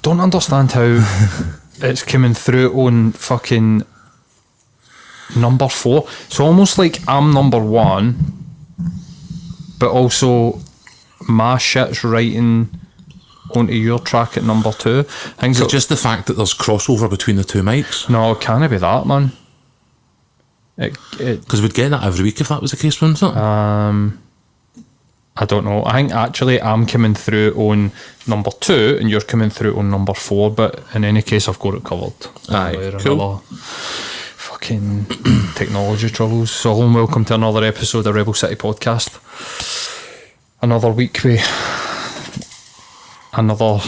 don't understand how it's coming through on fucking number 4. It's almost like I'm number 1, but also my shit's writing onto your track at number 2. Is it just the fact that there's crossover between the two mics? No, it can't be that, man. Because we'd get that every week if that was the case, wouldn't it? I don't know. I think actually I'm coming through on number 2 and you're coming through on number 4, but in any case I've got it covered. Aye, cool. Fucking technology troubles. So hello and welcome to another episode of Rebel City Podcast. Another week with another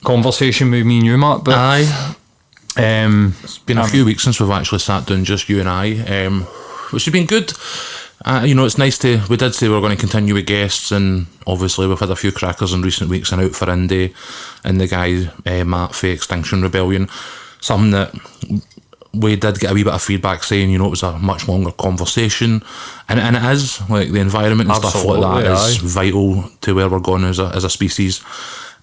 conversation with me and you, Matt. But aye. It's been a few weeks since we've actually sat down, just you and I, which has been good. It's nice to. We did say we were going to continue with guests, and obviously we've had a few crackers in recent weeks and out for Indy and the guy Matt for Extinction Rebellion. Something that we did get a wee bit of feedback saying, it was a much longer conversation, and it is like the environment and absolutely, stuff like that is vital to where we're going as a species.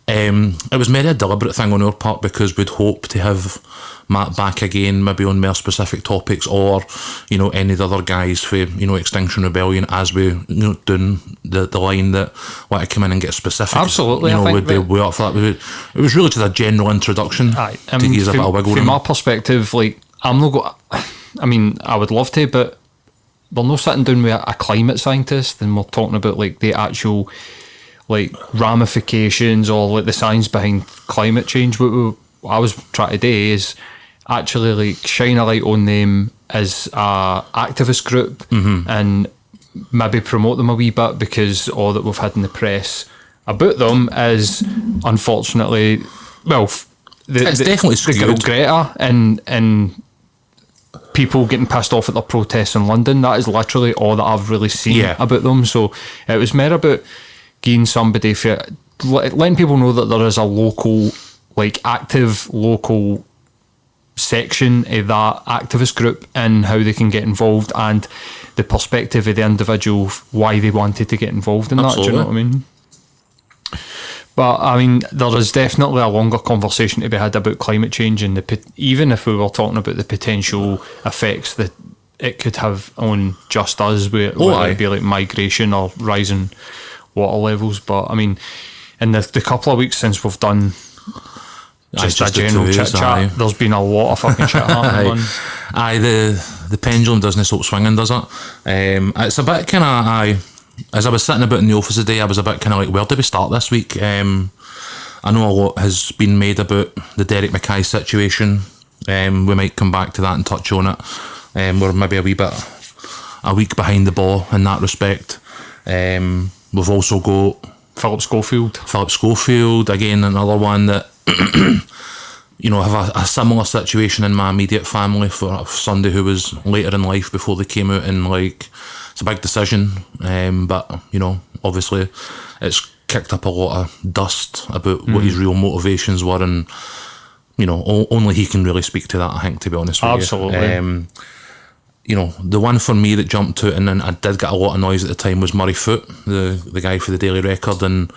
It was maybe a deliberate thing on our part because we'd hope to have Matt back again, maybe on more specific topics, or any of the other guys for Extinction Rebellion, as we doing the line that want to come in and get specific. Absolutely, I think would be way up for that. It was really just a general introduction. Aye, to give a bit of wiggle room. From my perspective, like I'm not going. I mean, I would love to, but we're not sitting down with a climate scientist and we're talking about like the actual like ramifications or like the science behind climate change. What I was trying to do is actually like shine a light on them as a activist group and maybe promote them a wee bit, because all that we've had in the press about them is unfortunately, well, it's definitely skewed. The girl Greta and people getting pissed off at their protests in London. That is literally all that I've really seen about them. So it was more about getting somebody for letting people know that there is a local, like active local section of that activist group and how they can get involved, and the perspective of the individual, why they wanted to get involved in Absolutely. That. Do you know what I mean? But I mean, there is definitely a longer conversation to be had about climate change, and even if we were talking about the potential effects that it could have on just us, whether it be like migration or rising water levels. But I mean, in the couple of weeks since we've done just a general chit chat, there's been a lot of fucking shit happening. Aye, the pendulum doesn't stop swinging, does it? It's a bit kind of as I was sitting about in the office today, I was a bit kind of like, where do we start this week? I know a lot has been made about the Derek McKay situation. We might come back to that and touch on it. We're maybe a week behind the ball in that respect. We've also got Philip Schofield, again, another one that have a similar situation in my immediate family for somebody who was later in life before they came out, and like it's a big decision, but obviously it's kicked up a lot of dust about what his real motivations were, and only he can really speak to that, I think, to be honest with Absolutely. you. The one for me that jumped out, and then I did get a lot of noise at the time, was Murray Foote, the guy for the Daily Record, and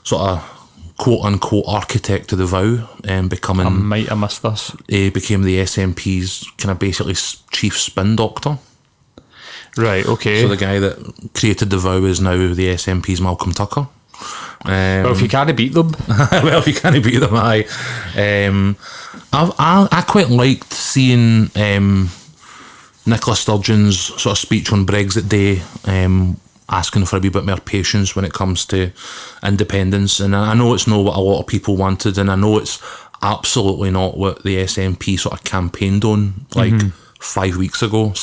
sort of quote-unquote architect of the vow, becoming... I might have missed this. He became the SNP's kind of basically chief spin doctor. Right, okay. So the guy that created the vow is now the SNP's Malcolm Tucker. Well, if you can't beat them. Well, if you can't beat them, aye. I quite liked seeing Nicola Sturgeon's sort of speech on Brexit Day, asking for a wee bit more patience when it comes to independence. And I know it's not what a lot of people wanted, and I know it's absolutely not what the SNP sort of campaigned on 6 weeks ago.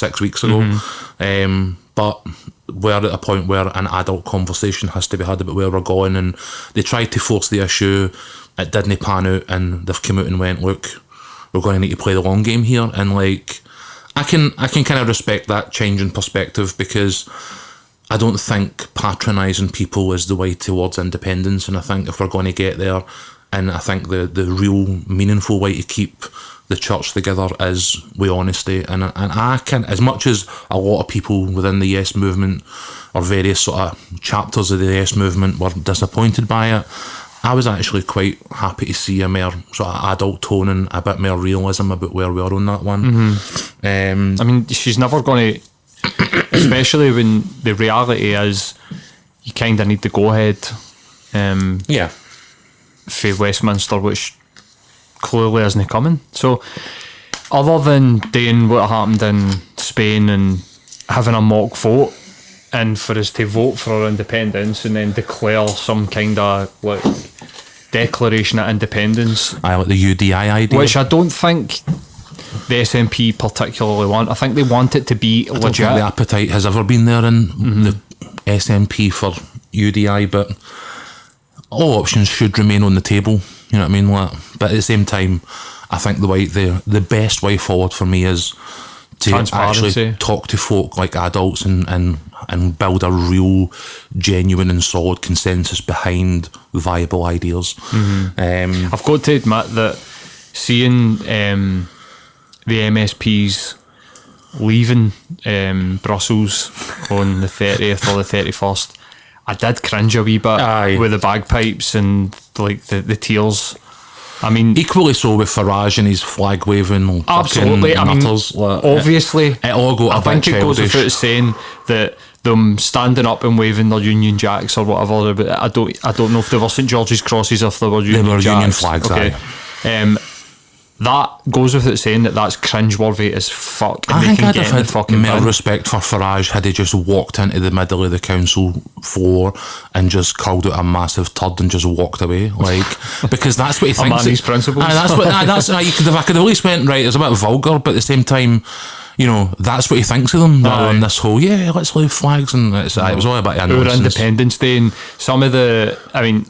But we're at a point where an adult conversation has to be had about where we're going, and they tried to force the issue. It didn't pan out, and they've come out and went, look, we're going to need to play the long game here. And like, I can kind of respect that change in perspective, because I don't think patronising people is the way towards independence. And I think if we're going to get there, and I think the real meaningful way to keep the church together is with honesty. And I can, as much as a lot of people within the Yes movement or various sort of chapters of the Yes movement were disappointed by it, I was actually quite happy to see a more sort of adult tone and a bit more realism about where we are on that one. I mean, she's never going to, especially when the reality is you kind of need to go ahead for Westminster, which clearly isn't coming. So other than doing what happened in Spain and having a mock vote, and for us to vote for our independence and then declare some kind of like declaration of independence, I like the UDI idea, which I don't think the SNP particularly want. I think they want it to be legit. I don't think the appetite has ever been there in the SNP for UDI, but all options should remain on the table. You know what I mean? Like, but at the same time, I think the best way forward for me is to actually talk to folk like adults and build a real, genuine and solid consensus behind viable ideas. I've got to admit that seeing the MSPs leaving Brussels on the 30th or the 31st, I did cringe a wee bit with the bagpipes and like the tears. I mean, equally so with Farage and his flag waving. Absolutely. I mean, obviously, it all got a bit childish. I think it goes without saying that them standing up and waving their Union Jacks or whatever. But I don't know if they were St George's crosses or if they were Union Jacks. Union flags. Okay. That goes without saying that's cringeworthy as fuck. And I think I'd have had more bin. respect for Farage had he just walked into the middle of the council floor and just called out a massive turd and just walked away, like, because that's what he thinks. A man these principles. That's what. I could have at least went right. It's a bit vulgar, but at the same time, you know, that's what he thinks of them. Rather than this whole let's leave flags and it was all about our Independence Day and some of the. I mean,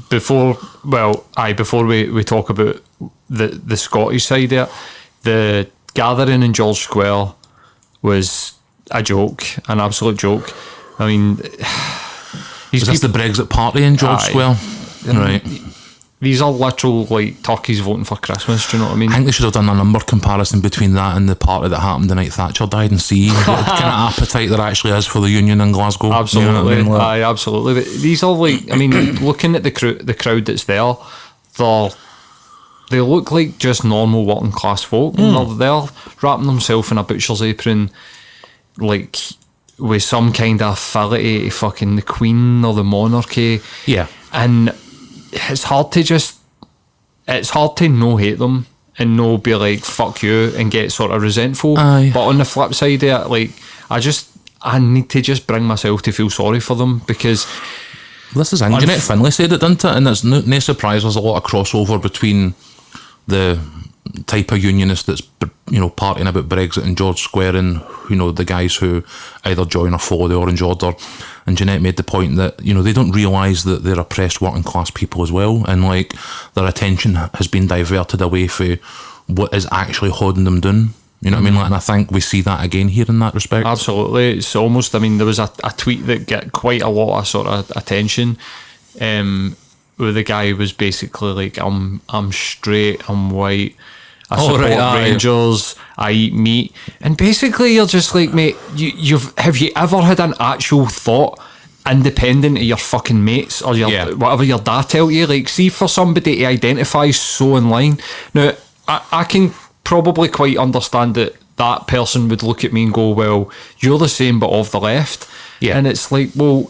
before we talk about the Scottish side of it, the gathering in George Square was a joke, an absolute joke. I mean, was this the Brexit party in George Square? Right. These are literal like turkeys voting for Christmas. Do you know what I mean? I think they should have done a number comparison between that and the party that happened the night Thatcher died and see what kind of appetite there actually is for the Union in Glasgow. Absolutely, you know what I mean? Absolutely. But these are like, I mean, looking at the crowd that's there, they look like just normal working class folk. And they're wrapping themselves in a butcher's apron, like with some kind of affiliate to fucking the Queen or the monarchy. Yeah, and it's hard to no hate them and no be like fuck you and get sort of resentful. But on the flip side of it, like I need to just bring myself to feel sorry for them, because this is Jeanette Finlay said it, didn't it? And it's no surprise there's a lot of crossover between the type of unionist that's, you know, partying about Brexit and George Square and, you know, the guys who either join or follow the Orange Order. And Jeanette made the point that, you know, they don't realise that they're oppressed working class people as well, and like their attention has been diverted away from what is actually holding them down. You know what I mean? Like, and I think we see that again here in that respect. Absolutely. It's almost, I mean, there was a tweet that got quite a lot of sort of attention, where the guy was basically like, I'm straight, I'm white, I support Rangers, I eat meat. And basically you're just like, mate, have you ever had an actual thought independent of your fucking mates or your whatever your dad tell you? Like, see, for somebody to identify so in line. Now, I can probably quite understand that person would look at me and go, well, you're the same but of the left. Yeah. And it's like, well,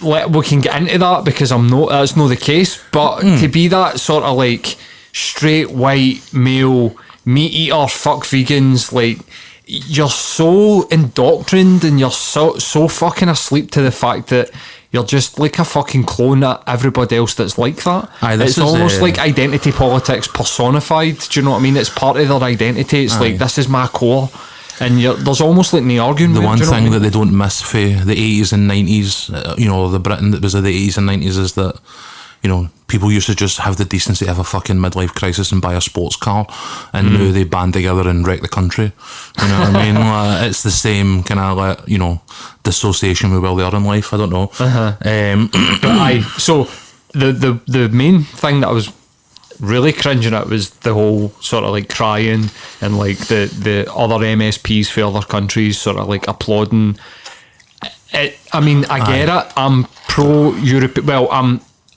we can get into that because that's not the case, but to be that sort of like straight white male meat eater, fuck vegans, like, you're so indoctrined and you're so fucking asleep to the fact that you're just like a fucking clone of everybody else that's like that. It's almost like identity politics personified. Do you know what I mean? It's part of their identity. It's like, this is my core. And there's almost like no arguing. The one thing that they don't miss for the 80s and 90s, you know, the Britain that was of the 80s and 90s, is that, you know, people used to just have the decency to have a fucking midlife crisis and buy a sports car, and now they band together and wreck the country. You know what I mean? It's the same kind of, like, you know, dissociation we will there in life. I don't know. So the main thing that I was really cringing at was the whole sort of like crying and like the other MSPs for other countries sort of like applauding. I mean, I get it. I'm pro-Europe. Well,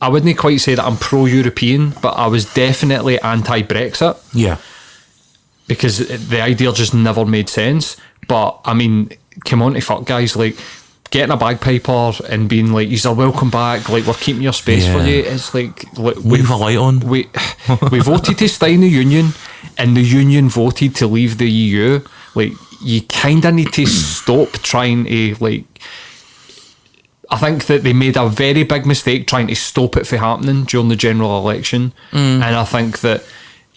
I wouldn't quite say that I'm pro-European, but I was definitely anti-Brexit. Yeah. Because the idea just never made sense. But, I mean, come on to fuck, guys. Like, getting a bagpiper and being like, you're welcome back, like, we're keeping your space for you. It's like... Leave a light on. We voted to stay in the Union, and the Union voted to leave the EU. Like, you kind of need to stop trying to, like... I think that they made a very big mistake trying to stop it from happening during the general election. And I think that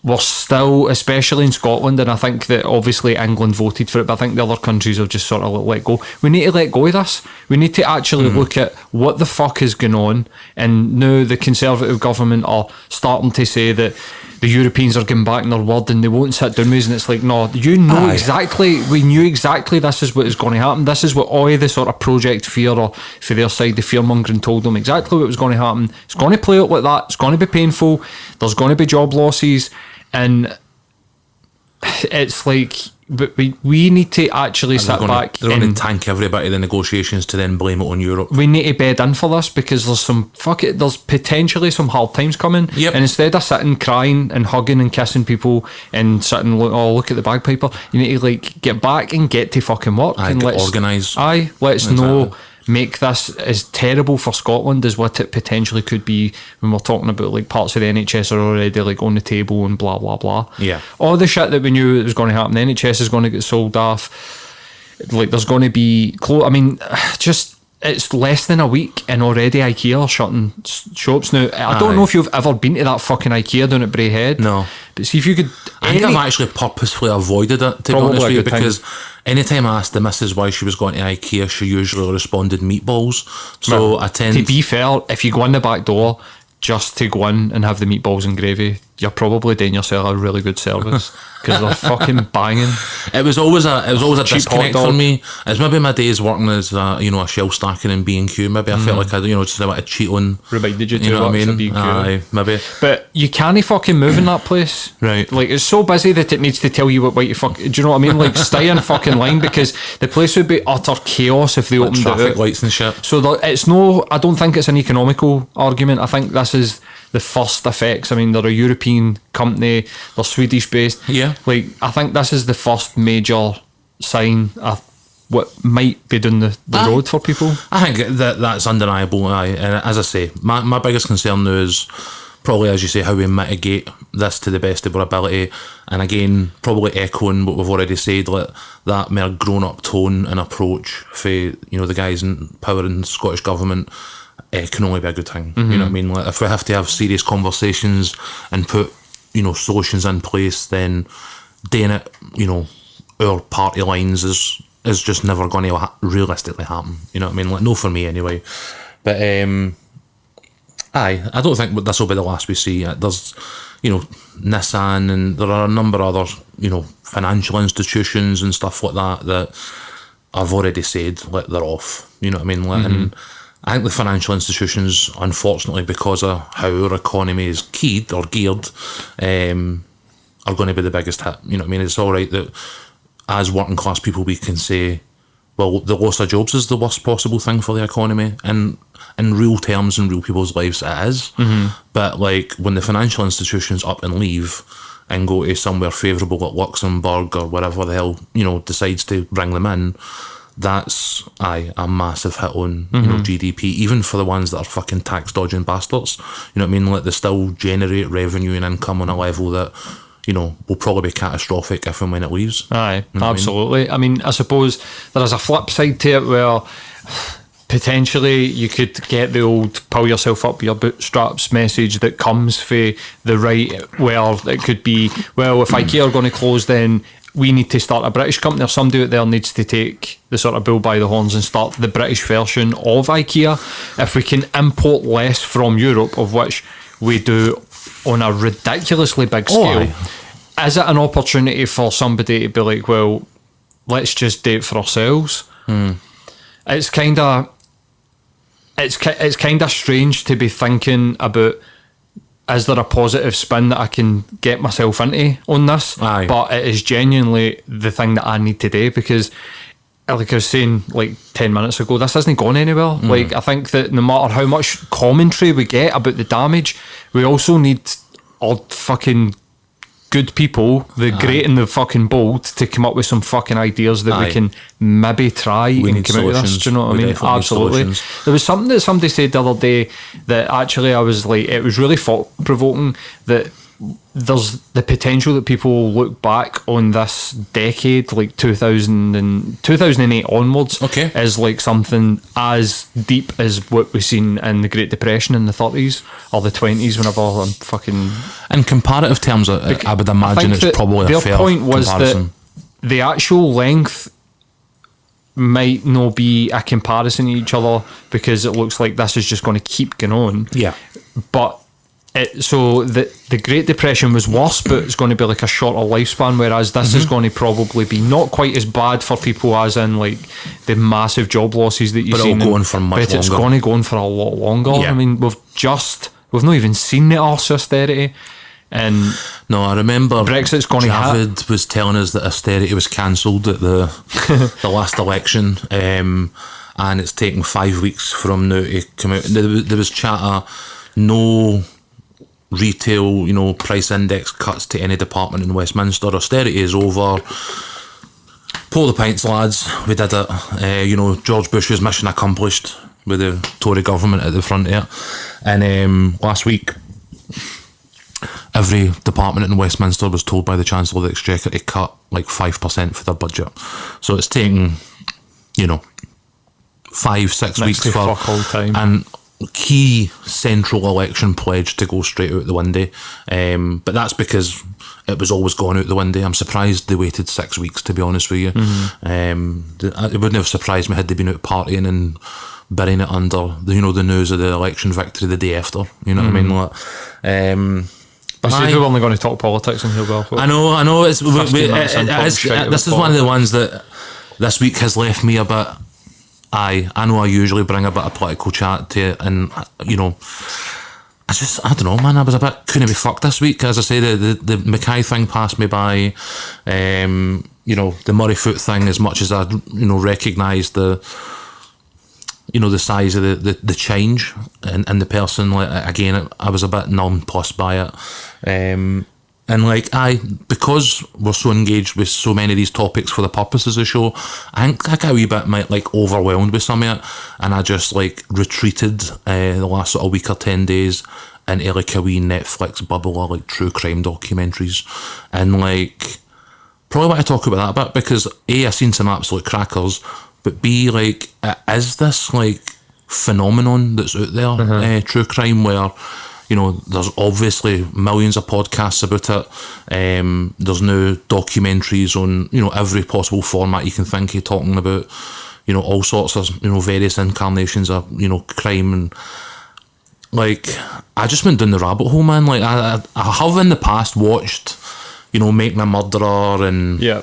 we're still, especially in Scotland, and I think that obviously England voted for it, but I think the other countries have just sort of let go. We need to let go of this. We need to actually look at what the fuck is going on. And now the Conservative government are starting to say that the Europeans are getting back in their word and they won't sit down with us. And it's like, no, you know exactly, we knew exactly this is what is going to happen. This is what all the sort of Project Fear, or for their side, the fear-mongering, told them exactly what was going to happen. It's going to play out like that. It's going to be painful. There's going to be job losses. And it's like, but we need to actually sit back. They're going to tank everybody, the negotiations, to then blame it on Europe. We need to bed in for this, because there's potentially some hard times coming. Yep. And instead of sitting crying and hugging and kissing people and sitting, look at the bagpiper, you need to like get back and get to fucking work. And let's organise. Let's know. Make this as terrible for Scotland as what it potentially could be when we're talking about like parts of the NHS are already like on the table and blah blah blah. Yeah. All the shit that we knew was going to happen. The NHS is going to get sold off. Like there's going to be I mean, just it's less than a week and already IKEA are shutting shops now. I don't know if you've ever been to that fucking IKEA down at Braehead. No. But see if you could. I think I've actually purposefully avoided it, to be honest with you, because anytime I asked the missus why she was going to IKEA, she usually responded meatballs. So I tend... To be fair, if you go in the back door just to go in and have the meatballs and gravy, you're probably doing yourself a really good service, because they're fucking banging. It was always a disconnect for me. It's maybe my days working as a shelf stacking in B&Q. Maybe I felt like I just a bit of cheat on. Reminded you to know what I mean? B&Q. Aye, maybe. But you can't fucking move in that place. Right. Like it's so busy that it needs to tell you what you fuck. Do you know what I mean? Like stay in fucking line, because the place would be utter chaos if they opened traffic it out. Lights and shit. So it's no. I don't think it's an economical argument. I think this is the first effects. I mean, they're a European company, they're Swedish based. Yeah. Like, I think this is the first major sign of what might be down the road for people. I think that's undeniable. And as I say, my biggest concern now is probably, as you say, how we mitigate this to the best of our ability. And again, probably echoing what we've already said, like that more grown-up tone and approach for the guys in power in the Scottish government. Can only be a good thing. You know what I mean? Like if we have to have serious conversations and put solutions in place, then doing it our party lines is just never going to realistically happen. You know what I mean? Like no, for me anyway. But I don't think this will be the last we see. There's Nissan, and there are a number of other financial institutions and stuff like that I've already said like they're off. You know what I mean? Like, and I think the financial institutions, unfortunately, because of how our economy is geared, are going to be the biggest hit. You know what I mean? It's all right that as working class people we can say, well, the loss of jobs is the worst possible thing for the economy, and in real terms, in real people's lives, it is. But like when the financial institutions up and leave and go to somewhere favourable like Luxembourg or whatever the hell decides to bring them in, that's a massive hit on GDP, even for the ones that are fucking tax dodging bastards. You know what I mean? Like they still generate revenue and income on a level that will probably be catastrophic if and when it leaves. Aye, absolutely. I mean, I suppose there is a flip side to it where potentially you could get the old pull yourself up your bootstraps message that comes for the right, where it could be, well, if IKEA are going to close, then we need to start a British company, or somebody out there needs to take the sort of bull by the horns and start the British version of IKEA. If we can import less from Europe, of which we do on a ridiculously big scale, is it an opportunity for somebody to be like, well, let's just do it for ourselves? It's kind of strange to be thinking about, is there a positive spin that I can get myself into on this? Aye. But it is genuinely the thing that I need to do, because like I was saying like 10 minutes ago, this hasn't gone anywhere. Like, I think that no matter how much commentary we get about the damage, we also need all fucking good people, the great and the fucking bold, to come up with some fucking ideas that we can maybe try and come out of this. Do you know what I mean? Absolutely. There was something that somebody said the other day that actually I was like, it was really thought-provoking, that there's the potential that people will look back on this decade, like 2008 onwards, as like something as deep as what we've seen in the Great Depression in the 30s or the 20s, whenever I'm fucking... In comparative terms, I would imagine it's probably a fair point was comparison. That the actual length might not be a comparison to each other, because it looks like this is just going to keep going on. Yeah. But... so the Great Depression was worse, but it's going to be like a shorter lifespan, whereas this is going to probably be not quite as bad for people as in like the massive job losses that you've seen. But going for much longer. It's going to go on for a lot longer. Yeah. I mean, we've not even seen the arse austerity. And no, I remember Brexit's going to hit. Javid was telling us that austerity was cancelled at the last election, and it's taken 5 weeks from now to come out. There was chatter, no retail, price index cuts to any department in Westminster. Austerity is over. Pour the pints, lads. We did it. George Bush's mission accomplished with the Tory government at the front here. And last week, every department in Westminster was told by the Chancellor of the Exchequer to cut like 5% for their budget. So it's taken, 5-6 weeks for time. And key central election pledge to go straight out the window, but that's because it was always going out the window. I'm surprised they waited 6 weeks, to be honest with you. It wouldn't have surprised me had they been out partying and burying it under the news of the election victory the day after. You know what I mean? Like, but we're only going to talk politics in here, Will. I know. This is one of the ones that this week has left me a bit. I know I usually bring a bit of political chat to it, and I don't know, man, I was a bit couldn't be fucked this week. As I say, the McKay thing passed me by. The Murray Foot thing, as much as I recognised the size of the change and the person, like, again, I was a bit nonplussed by it. Because we're so engaged with so many of these topics for the purposes of the show, I think I got a wee bit overwhelmed with some of it, and I just retreated the last sort of week or 10 days into a wee Netflix bubble of true crime documentaries, and probably want to talk about that a bit because A, I've seen some absolute crackers, but B, is this phenomenon that's out there, true crime, where there's obviously millions of podcasts about it. There's now documentaries on, every possible format you can think of, talking about, all sorts of, various incarnations of, crime. And, I just went down the rabbit hole, man. I have in the past watched, Making a Murderer and... Yeah.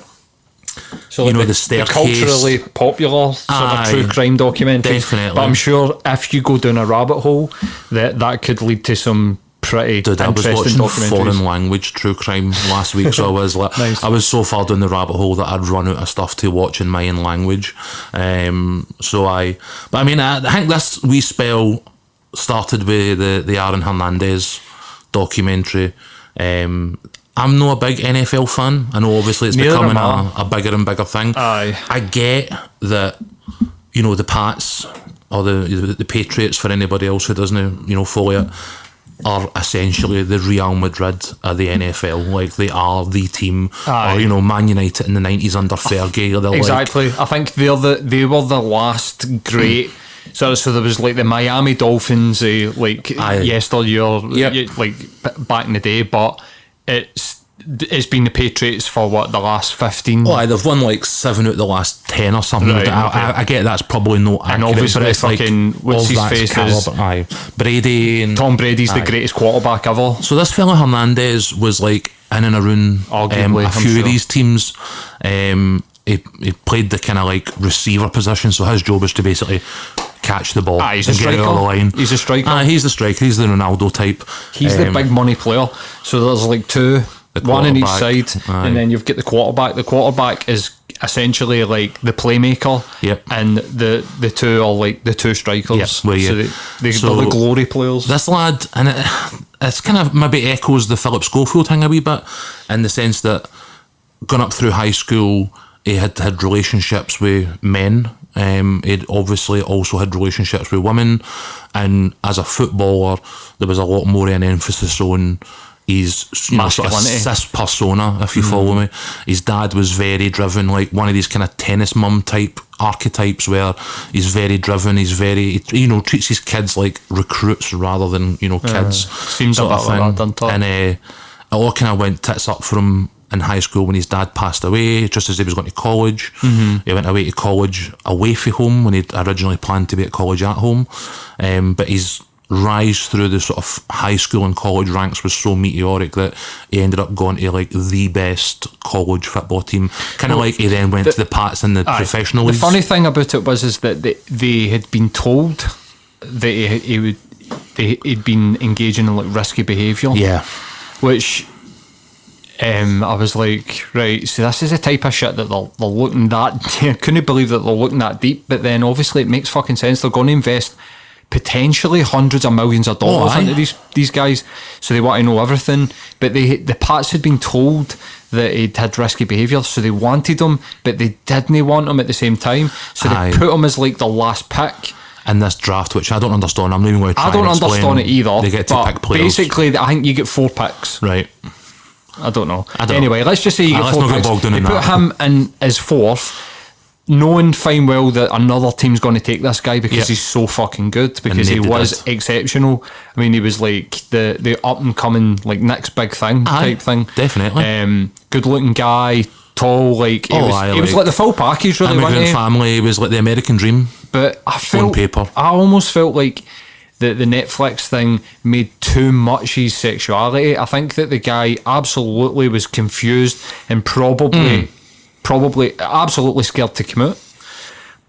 So the staircase. The culturally popular sort of true crime documentaries. Definitely. But I'm sure if you go down a rabbit hole, that could lead to some pretty interesting documentaries. I was watching foreign language true crime last week, so I was nice. I was so far down the rabbit hole that I'd run out of stuff to watch in my own language. But I think this wee spell started with the Aaron Hernandez documentary. I'm not a big NFL fan. I know obviously it's becoming a bigger and bigger thing. Aye. I get that, the Pats or the Patriots, for anybody else who doesn't, follow it, are essentially the Real Madrid of the NFL. They are the team. Aye. Or, Man United in the 90s under Fergie. Exactly. I think they were the last great... So there was the Miami Dolphins, yesteryear, back in the day, but... It's been the Patriots for the last 15. Oh, they've won 7 out of the last 10 or something. Right, I get that's probably not accurate, and obviously but it's fucking what's his face is Brady and Tom Brady's the greatest quarterback ever. So this fella Hernandez was in and around arguably, a few of these teams. He played the kind of receiver position, so his job is to basically catch the ball and get it on the line. He's a striker. He's the striker. He's the Ronaldo type. He's the big money player. So there's two, one on each side, and then you've got the quarterback. The quarterback is essentially like the playmaker, and the two are like the two strikers. So they're the glory players. This lad, and it's kind of maybe echoes the Philip Schofield thing a wee bit, in the sense that going up through high school, he had relationships with men. He'd obviously also had relationships with women, and as a footballer, there was a lot more of an emphasis on his sort of cis persona, if you follow me. His dad was very driven, like one of these kind of tennis mum type archetypes, where he's very driven, he's very, treats his kids like recruits rather than, kids. Seems a bit like that, doesn't it? And it all kind of went tits up for him in high school when his dad passed away, just as he was going to college. He went away to college away from home when he'd originally planned to be at college at home. But his rise through the sort of high school and college ranks was so meteoric that he ended up going to like the best college football team. Kind of like he then went to the Pats in the professional leagues. The funny thing about it was that they had been told that he'd been engaging in like risky behaviour. Yeah. Which I was like, right, so this is the type of shit that they're looking that. I couldn't believe that they're looking that deep, but then obviously it makes fucking sense. They're going to invest potentially hundreds of millions of dollars into these guys, so they want to know everything. But the Pats had been told that he'd had risky behaviour, so they wanted him, but they didn't want him at the same time, so they put him as like the last pick in this draft, which I don't understand. I'm not even going to try. I don't understand it either. They get to pick players. Basically, I think you get 4 picks. Right. I don't know. Anyway, let's just say you get 4 picks. They put him in as 4th, knowing fine well that another team's going to take this guy because he's so fucking good, because he was exceptional. I mean, he was like the up and coming, like next big thing type thing. Definitely. Good looking guy, tall, like he was like the full package, really. Immigrant family, he was like the American dream. But I felt, on paper, I almost felt like the Netflix thing made too much his sexuality. I think that the guy absolutely was confused and probably absolutely scared to come out.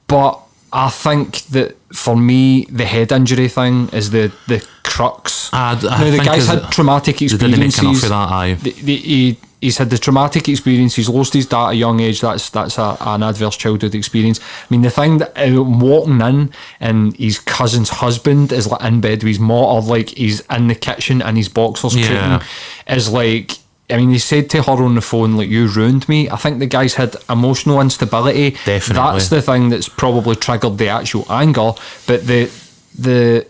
But I think that for me, the head injury thing is the crux. The guy's had traumatic experiences. He's had the traumatic experience. He's lost his dad at a young age. That's an adverse childhood experience. I mean, the thing that walking in and his cousin's husband is like in bed with his mom, or like he's in the kitchen and his boxers cooking, is like. I mean, he said to her on the phone, like, you ruined me. I think the guy's had emotional instability. Definitely. That's the thing that's probably triggered the actual anger. But the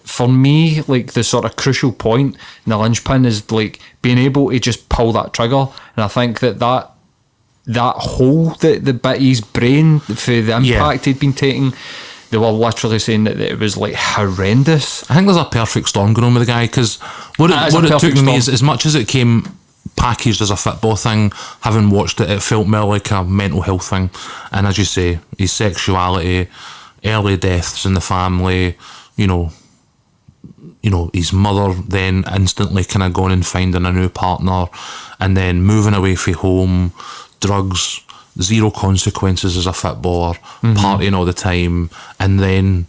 for me, like, the sort of crucial point in the linchpin is, like, being able to just pull that trigger. And I think that hole, the bit of his brain for the impact he'd been taking, they were literally saying that it was, like, horrendous. I think there's a perfect storm going on with the guy, because what it took me is, as much as it came packaged as a football thing, having watched it felt more like a mental health thing. And as you say, his sexuality, early deaths in the family, his mother then instantly kind of going and finding a new partner, and then moving away from home, drugs, zero consequences as a footballer, partying all the time, and then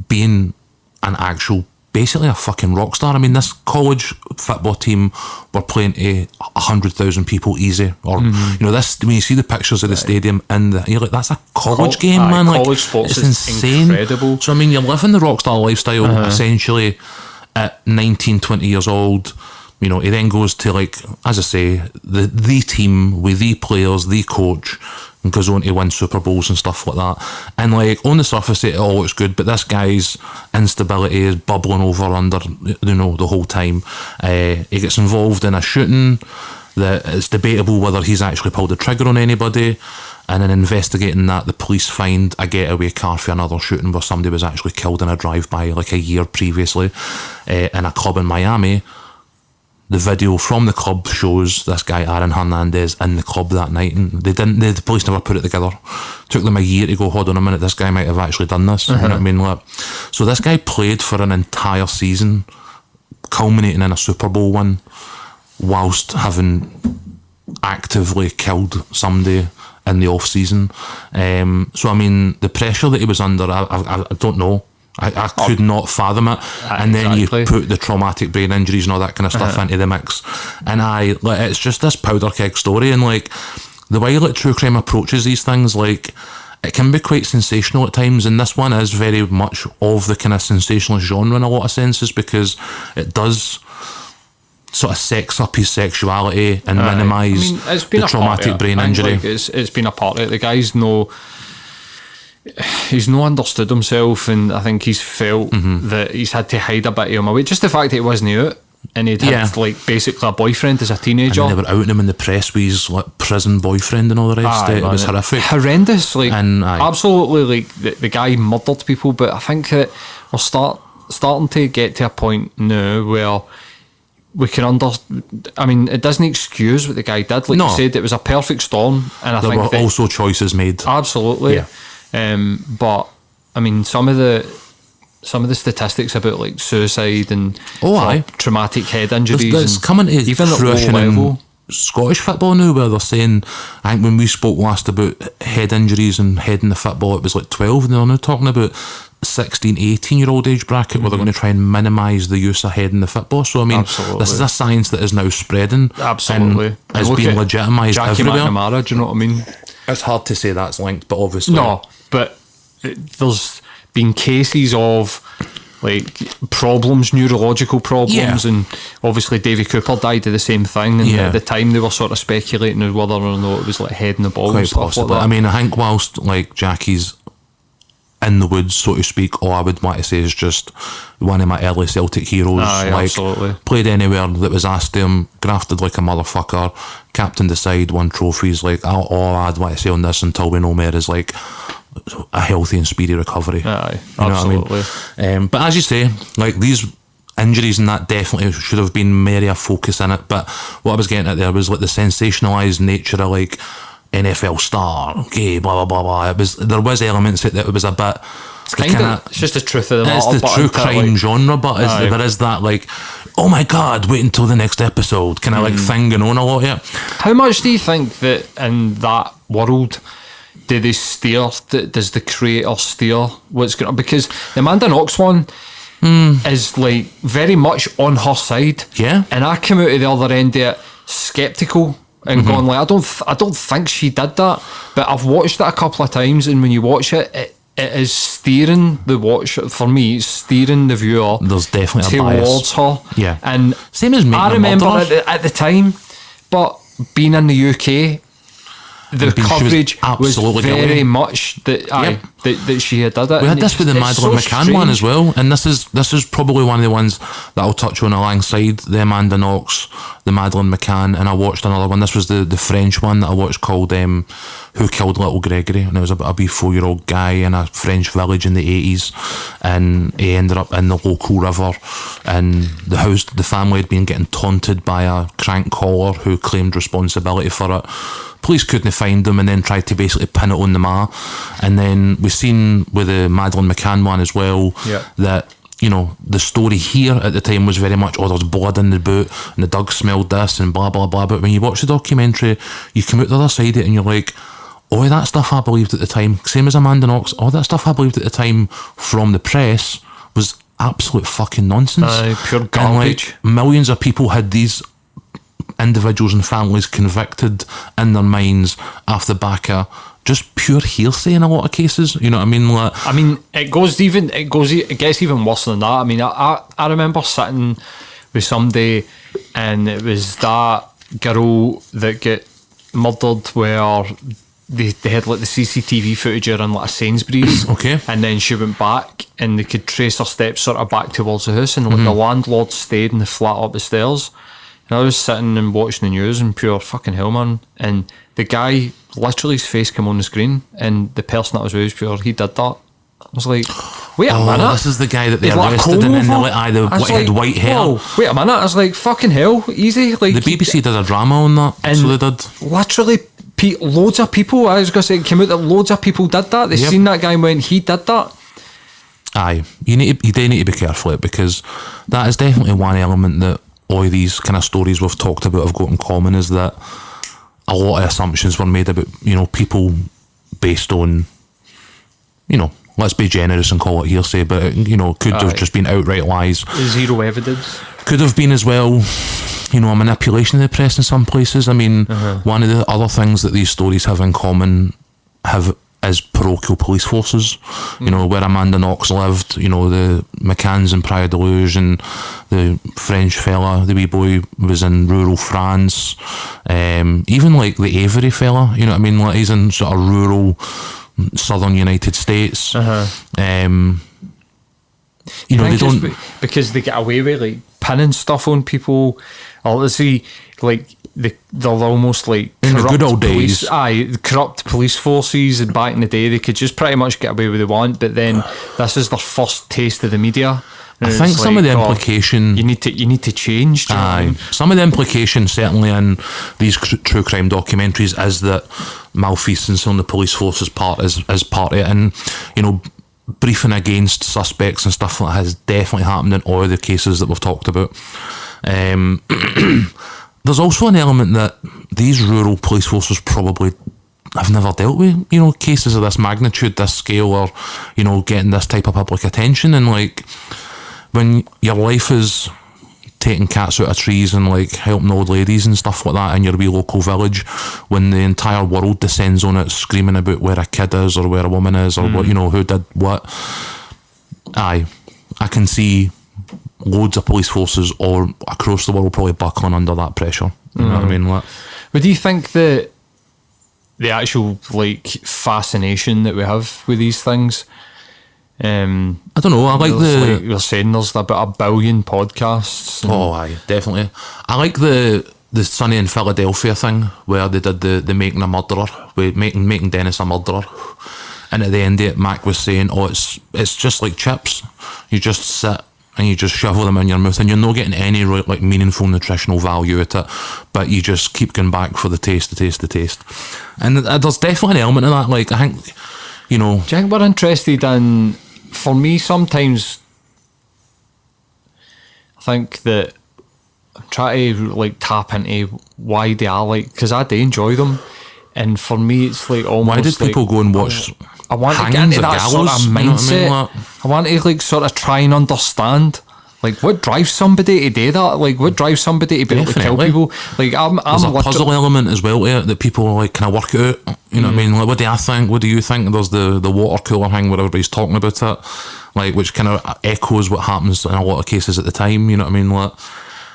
being an actual, basically a fucking rock star. I mean, this college football team were playing to 100,000 people easy. Or this, when you see the pictures of the stadium, and you're like, that's a college game, man. College like, sports it's is insane. Incredible. So I mean, you're living the rock star lifestyle essentially at 19, 20 years old. He then goes to, like, as I say, the team with the players, the coach, and goes on to win Super Bowls and stuff like that. And, like, on the surface it all looks good, but this guy's instability is bubbling over under, the whole time. He gets involved in a shooting that it's debatable whether he's actually pulled the trigger on anybody. And in investigating that, the police find a getaway car for another shooting where somebody was actually killed in a drive-by like a year previously in a club in Miami. The video from the club shows this guy Aaron Hernandez in the club that night, and the police never put it together. Took them a year to go, hold on a minute, this guy might have actually done this. You know what I mean? Like, so this guy played for an entire season, culminating in a Super Bowl win, whilst having actively killed somebody in the off season. So I mean, the pressure that he was under, I don't know. I could not fathom it. And then you put the traumatic brain injuries and all that kind of stuff into the mix, and it's just this powder keg story. And like, the way like true crime approaches these things, like, it can be quite sensational at times, and this one is very much of the kind of sensationalist genre in a lot of senses, because it does sort of sex up his sexuality and minimise the traumatic brain injury. Like, it's been a part of it. The guy's he's no understood himself, and I think he's felt that he's had to hide a bit of him away. Just the fact that he wasn't out, and he'd had like basically a boyfriend as a teenager, and they were outing him in the press with his like prison boyfriend and all the rest. It was horrendous, like, and absolutely, like the guy murdered people. But I think that we're starting to get to a point now where we can I mean, it doesn't excuse what the guy did. Like you said, it was a perfect storm, and there were also choices made. Absolutely, but I mean, some of the statistics about like suicide and traumatic head injuries, it's coming to even at low level. Scottish football now, where they're saying, I think when we spoke last about head injuries and head in the football, it was like 12, and they're now talking about 16, 18-year-old age bracket where they're going to try and minimise the use of head in the football. So I mean, this is a science that is now spreading. Absolutely, and is being legitimised everywhere. McNamara, do you know what I mean? It's hard to say that's linked, but obviously but there's been cases of like neurological problems, and obviously Davy Cooper died of the same thing, and at the time they were sort of speculating whether or not it was like head in the ball. Quite possibly. Like that. I mean, I think whilst like Jackie's in the woods, so to speak, all I would want to say is just one of my early Celtic heroes. Absolutely. Played anywhere that was asked to him, grafted like a motherfucker, captained the side, won trophies. Like, all I'd want to say on this until we know more is like a healthy and speedy recovery. Absolutely. What I mean? But as you say, like, these injuries and that definitely should have been more a focus in it. But what I was getting at there was like the sensationalised nature of like NFL star, gay, blah blah blah blah. There was elements that it was a bit. It's just the truth of the matter. It's the true crime genre, but there is that like, oh my god, wait until the next episode kind of like thing going on a lot. How much do you think that in that world do they steer? Does the creator steer what's going on? Because the Amanda Knox one is like very much on her side. Yeah, and I came out of the other end of it sceptical. And going like, I don't think she did that, but I've watched it a couple of times, and when you watch it, it is steering the watch for me. It's steering the viewer. There's definitely towards her. Yeah, and same as me. I remember at the time, but being in the UK, the coverage was very much that she had did it. We had this with the Madeleine McCann one as well, and this is probably one of the ones that I'll touch on alongside the Amanda Knox, the Madeleine McCann, and I watched another one. This was the French one that I watched called Who Killed Little Gregory, and it was about a wee 4-year-old guy in a French village in the 80s, and he ended up in the local river, and the family had been getting taunted by a crank caller who claimed responsibility for it. Police couldn't find them, and then tried to basically pin it on the ma. And then we've seen with the Madeleine McCann one as well that, you know, the story here at the time was very much, there's blood in the boot and the dog smelled this and blah blah blah. But when you watch the documentary, you come out the other side of it and you're like, all that stuff I believed at the time, same as Amanda Knox, all that stuff I believed at the time from the press was absolute fucking nonsense. Pure garbage. And like, millions of people had these individuals and families convicted in their minds off the back of just pure hearsay in a lot of cases. You know what I mean? Like, I mean, it gets even worse than that. I mean, I remember sitting with somebody, and it was that girl that got murdered where they had like the CCTV footage in like a Sainsbury's. Okay. And then she went back, and they could trace her steps sort of back towards the house, and like the landlord stayed in the flat up the stairs. And I was sitting and watching the news, and pure fucking hell, man. And the guy, literally his face came on the screen, and the person that was with was pure, he did that. I was like, wait a minute. This is the guy that they arrested, and then they had white hair. Whoa, wait a minute. I was like, fucking hell, easy. Like, the BBC did a drama on that, and so they did. Literally, loads of people, I was going to say, it came out that loads of people did that. They seen that guy and went, he did that. Aye, you do need to be careful of it, because that is definitely one element that all of these kind of stories we've talked about have got in common, is that a lot of assumptions were made about, you know, people based on, you know, let's be generous and call it hearsay, but, you know, could have just been outright lies. Zero evidence. Could have been as well, a manipulation of the press in some places. I mean, one of the other things that these stories have in common is parochial police forces. Where Amanda Knox lived, the McCanns in Praia de Luz, and the French fella, the wee boy, was in rural France. Even like the Avery fella, like he's in sort of rural southern United States. They don't, because they get away with like pinning stuff on people, or let's see, like they're almost like in the good old police, days. Corrupt police forces, and back in the day they could just pretty much get away with what they want. But then this is their first taste of the media. I think some of the implication you need to change. Some of the implication, certainly in these true crime documentaries, is that malfeasance on the police force's part is part of it, and briefing against suspects and stuff like that has definitely happened in all of the cases that we've talked about. There's also an element that these rural police forces probably have never dealt with, cases of this magnitude, this scale, or, getting this type of public attention. And like, when your life is taking cats out of trees and like helping old ladies and stuff like that in your wee local village, when the entire world descends on it screaming about where a kid is or where a woman is or what, who did what, I can see loads of police forces all across the world probably buckling under that pressure. You know what I mean? Like, but do you think that the actual like fascination that we have with these things, I don't know, I like like you're saying there's about 1 billion podcasts. Aye, definitely. I like the Sunny in Philadelphia thing where they did the making a murderer, with making Dennis a murderer. And at the end of it, Mac was saying, it's just like chips. You just sit and you just shovel them in your mouth, and you're not getting any like meaningful nutritional value at it, but you just keep going back for the taste. And there's definitely an element of that. Like, I think, do you think we're interested in? For me, sometimes I think that I'm trying to like tap into why they are like, because I do enjoy them, and for me it's like almost. Why did people go and watch? I want to get into that sort of mindset. I want to like sort of try and understand like what drives somebody to do that. Like what drives somebody to be able to kill people. Like there's a puzzle element as well to it that people like kind of work out. You know what I mean? Like, what do I think? What do you think? There's the water cooler thing where everybody's talking about it, like, which kind of echoes what happens in a lot of cases at the time. You know what I mean? Like,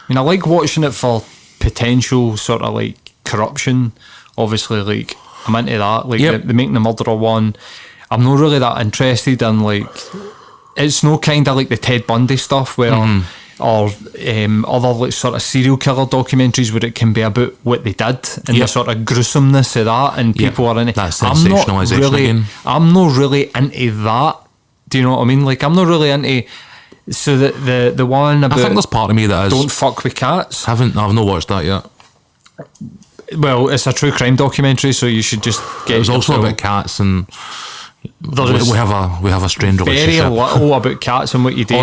I like watching it for potential sort of like corruption. Obviously, like I'm into that. Like the making the murderer one. I'm not really that interested in like. It's no kind of like the Ted Bundy stuff where, or other like sort of serial killer documentaries where it can be about what they did and the sort of gruesomeness of that, and people are in it. That's sensationalisation again. I'm not really into that. Do you know what I mean? Like I'm not really into. So the one about, I think there's part of me that is don't fuck with cats. I've not watched that yet. Well, it's a true crime documentary, so you should just get. It was also about cats, and we have a strained relationship. Very little about cats, and what you do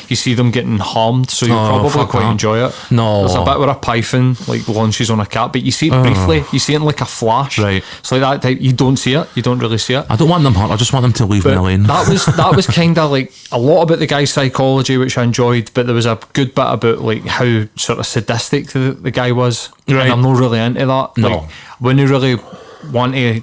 you see them getting harmed, so you probably quite enjoy it. No, there's a bit where a python like launches on a cat, but you see it briefly. You see it in like a flash. Right. So like that type, you don't see it. You don't really see it. I don't want them hurt. I just want them to leave me alone. That was kind of like a lot about the guy's psychology, which I enjoyed, but there was a good bit about like how sort of sadistic the guy was, and I'm not really into that. No. Like when you really want to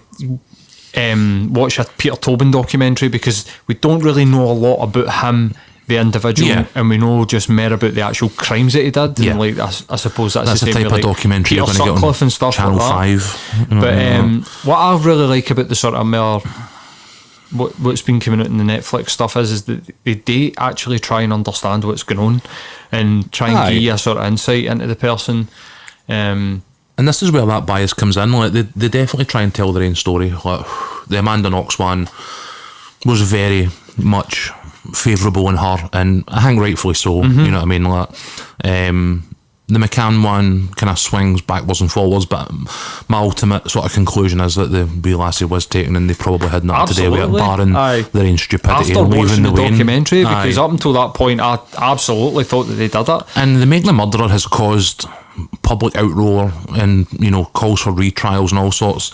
watch a Peter Tobin documentary, because we don't really know a lot about him, the individual, and we know just more about the actual crimes that he did. And like I suppose that's the type of like Peter documentary you're going to get on and stuff Channel like 5. But what I really like about the sort of more what's been coming out in the Netflix stuff is that they do actually try and understand what's going on and try and give you a sort of insight into the person. And this is where that bias comes in. Like they definitely try and tell their own story. Like the Amanda Knox one was very much favourable in her, and I think rightfully so. You know what I mean? Like the McCann one kind of swings backwards and forwards, but my ultimate sort of conclusion is that the wee lassie was taken, and they probably had nothing to do with it, barring their own stupidity after and leaving the documentary, because Aye. up until that point I absolutely thought that they did it. And the Making the Murderer has caused public outroar and calls for retrials and all sorts.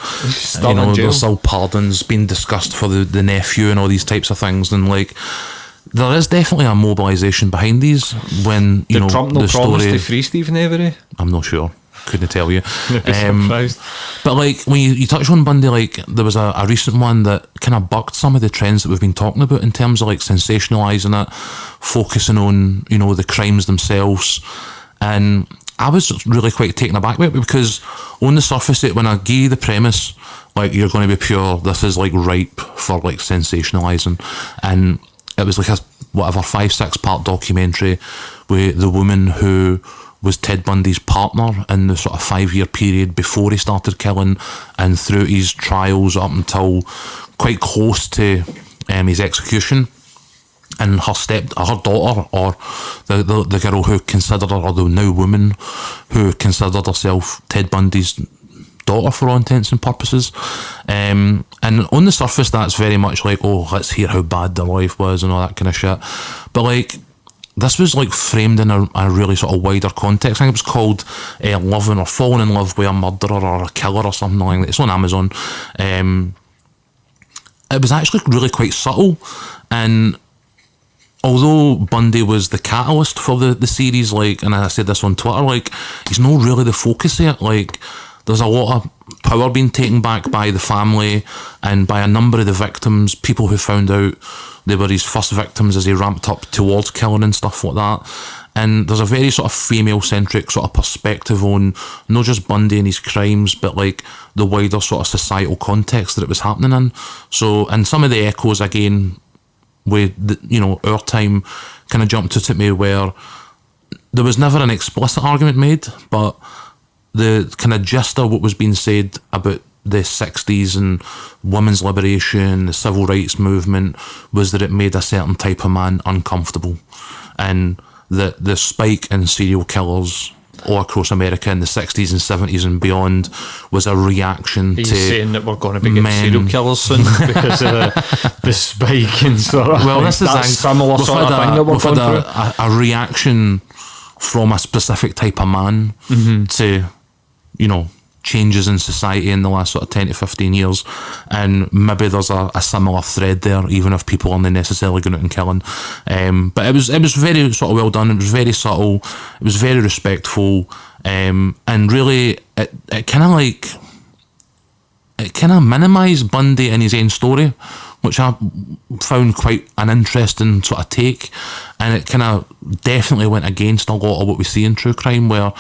There's still pardons being discussed for the nephew and all these types of things, and like there is definitely a mobilisation behind these when, you know, Trump no the promise story... to free Stephen Avery? I'm not sure. Couldn't tell you. Surprised. But like, when you touch on Bundy, like, there was a recent one that kind of bucked some of the trends that we've been talking about in terms of like sensationalising it, focusing on, you know, the crimes themselves. And I was really quite taken aback by it, because on the surface, when I gave the premise, like, you're going to be pure, this is like ripe for like sensationalising. And it was like a 5-6 part documentary with the woman who was Ted Bundy's partner in the sort of 5-year period before he started killing, and through his trials up until quite close to his execution. And her daughter, or the girl who considered her, or the now woman who considered herself Ted Bundy's daughter for all intents and purposes. And on the surface, that's very much like, oh, let's hear how bad their life was and all that kind of shit. But like, this was like framed in a really sort of wider context. I think it was called Loving or Falling in Love with a Murderer or a Killer or something like that. It's on Amazon. It was actually really quite subtle, and although Bundy was the catalyst for the series, like, and I said this on Twitter, like, he's not really the focus of it. Like, there's a lot of power being taken back by the family and by a number of the victims, people who found out they were his first victims as he ramped up towards killing and stuff like that. And there's a very sort of female-centric sort of perspective on not just Bundy and his crimes, but like the wider sort of societal context that it was happening in. So, and some of the echoes, again, with the, you know, our time kind of jumped out at me, where there was never an explicit argument made, but the kind of gist of what was being said about the 60s and women's liberation, the civil rights movement, was that it made a certain type of man uncomfortable, and that the spike in serial killers all across America in the 60s and 70s and beyond was a reaction to saying that we're going to be getting serial killers soon because of the spike and sort of, well, this is a similar sort of thing that we're going through. A reaction from a specific type of man to, you know, changes in society in the last sort of 10 to 15 years, and maybe there's a similar thread there, even if people aren't necessarily going out and killing. But it was very sort of well done. It was very subtle. It was very respectful, and really it kind of minimised Bundy and his own story, which I found quite an interesting sort of take, and it kind of definitely went against a lot of what we see in true crime, where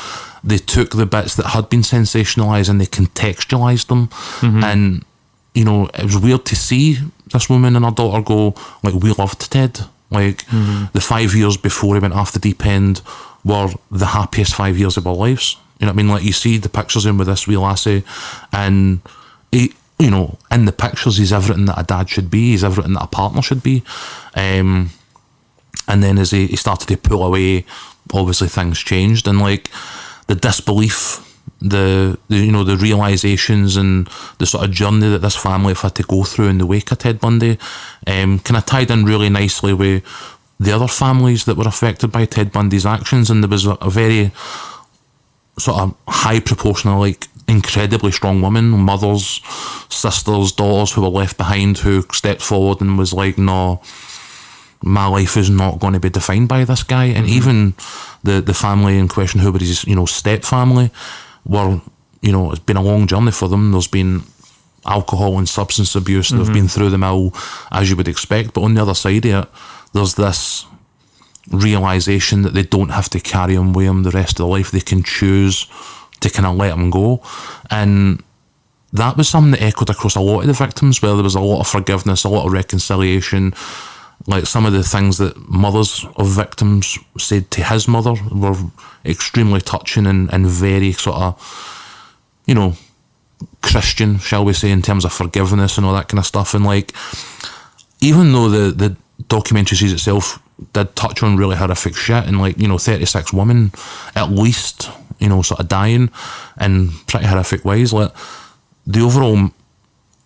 they took the bits that had been sensationalised and they contextualised them. And, you know, it was weird to see this woman and her daughter go, like, we loved Ted. Like, the 5 years before he went off the deep end were the happiest 5 years of our lives. You know what I mean? Like, you see the pictures in with this wee lassie, and he, you know, in the pictures, he's everything that a dad should be. He's everything that a partner should be. And then as he started to pull away, obviously things changed. And, like, the disbelief, the you know, the realisations and the sort of journey that this family have had to go through in the wake of Ted Bundy kind of tied in really nicely with the other families that were affected by Ted Bundy's actions. And there was a very sort of high proportion of, like, incredibly strong women, mothers, sisters, daughters who were left behind, who stepped forward and was like, no, my life is not going to be defined by this guy. And even the family in question, who were his, you know, step family, were, you know, it's been a long journey for them. There's been alcohol and substance abuse. They've been through the mill, as you would expect. But on the other side of it, there's this realisation that they don't have to carry on with him the rest of their life. They can choose to kind of let him go. And that was something that echoed across a lot of the victims, where there was a lot of forgiveness, a lot of reconciliation. Like, some of the things that mothers of victims said to his mother were extremely touching and very sort of, you know, Christian, shall we say, in terms of forgiveness and all that kind of stuff. And, like, even though the documentary series itself did touch on really horrific shit, and, like, you know, 36 women at least, you know, sort of dying in pretty horrific ways, like, the overall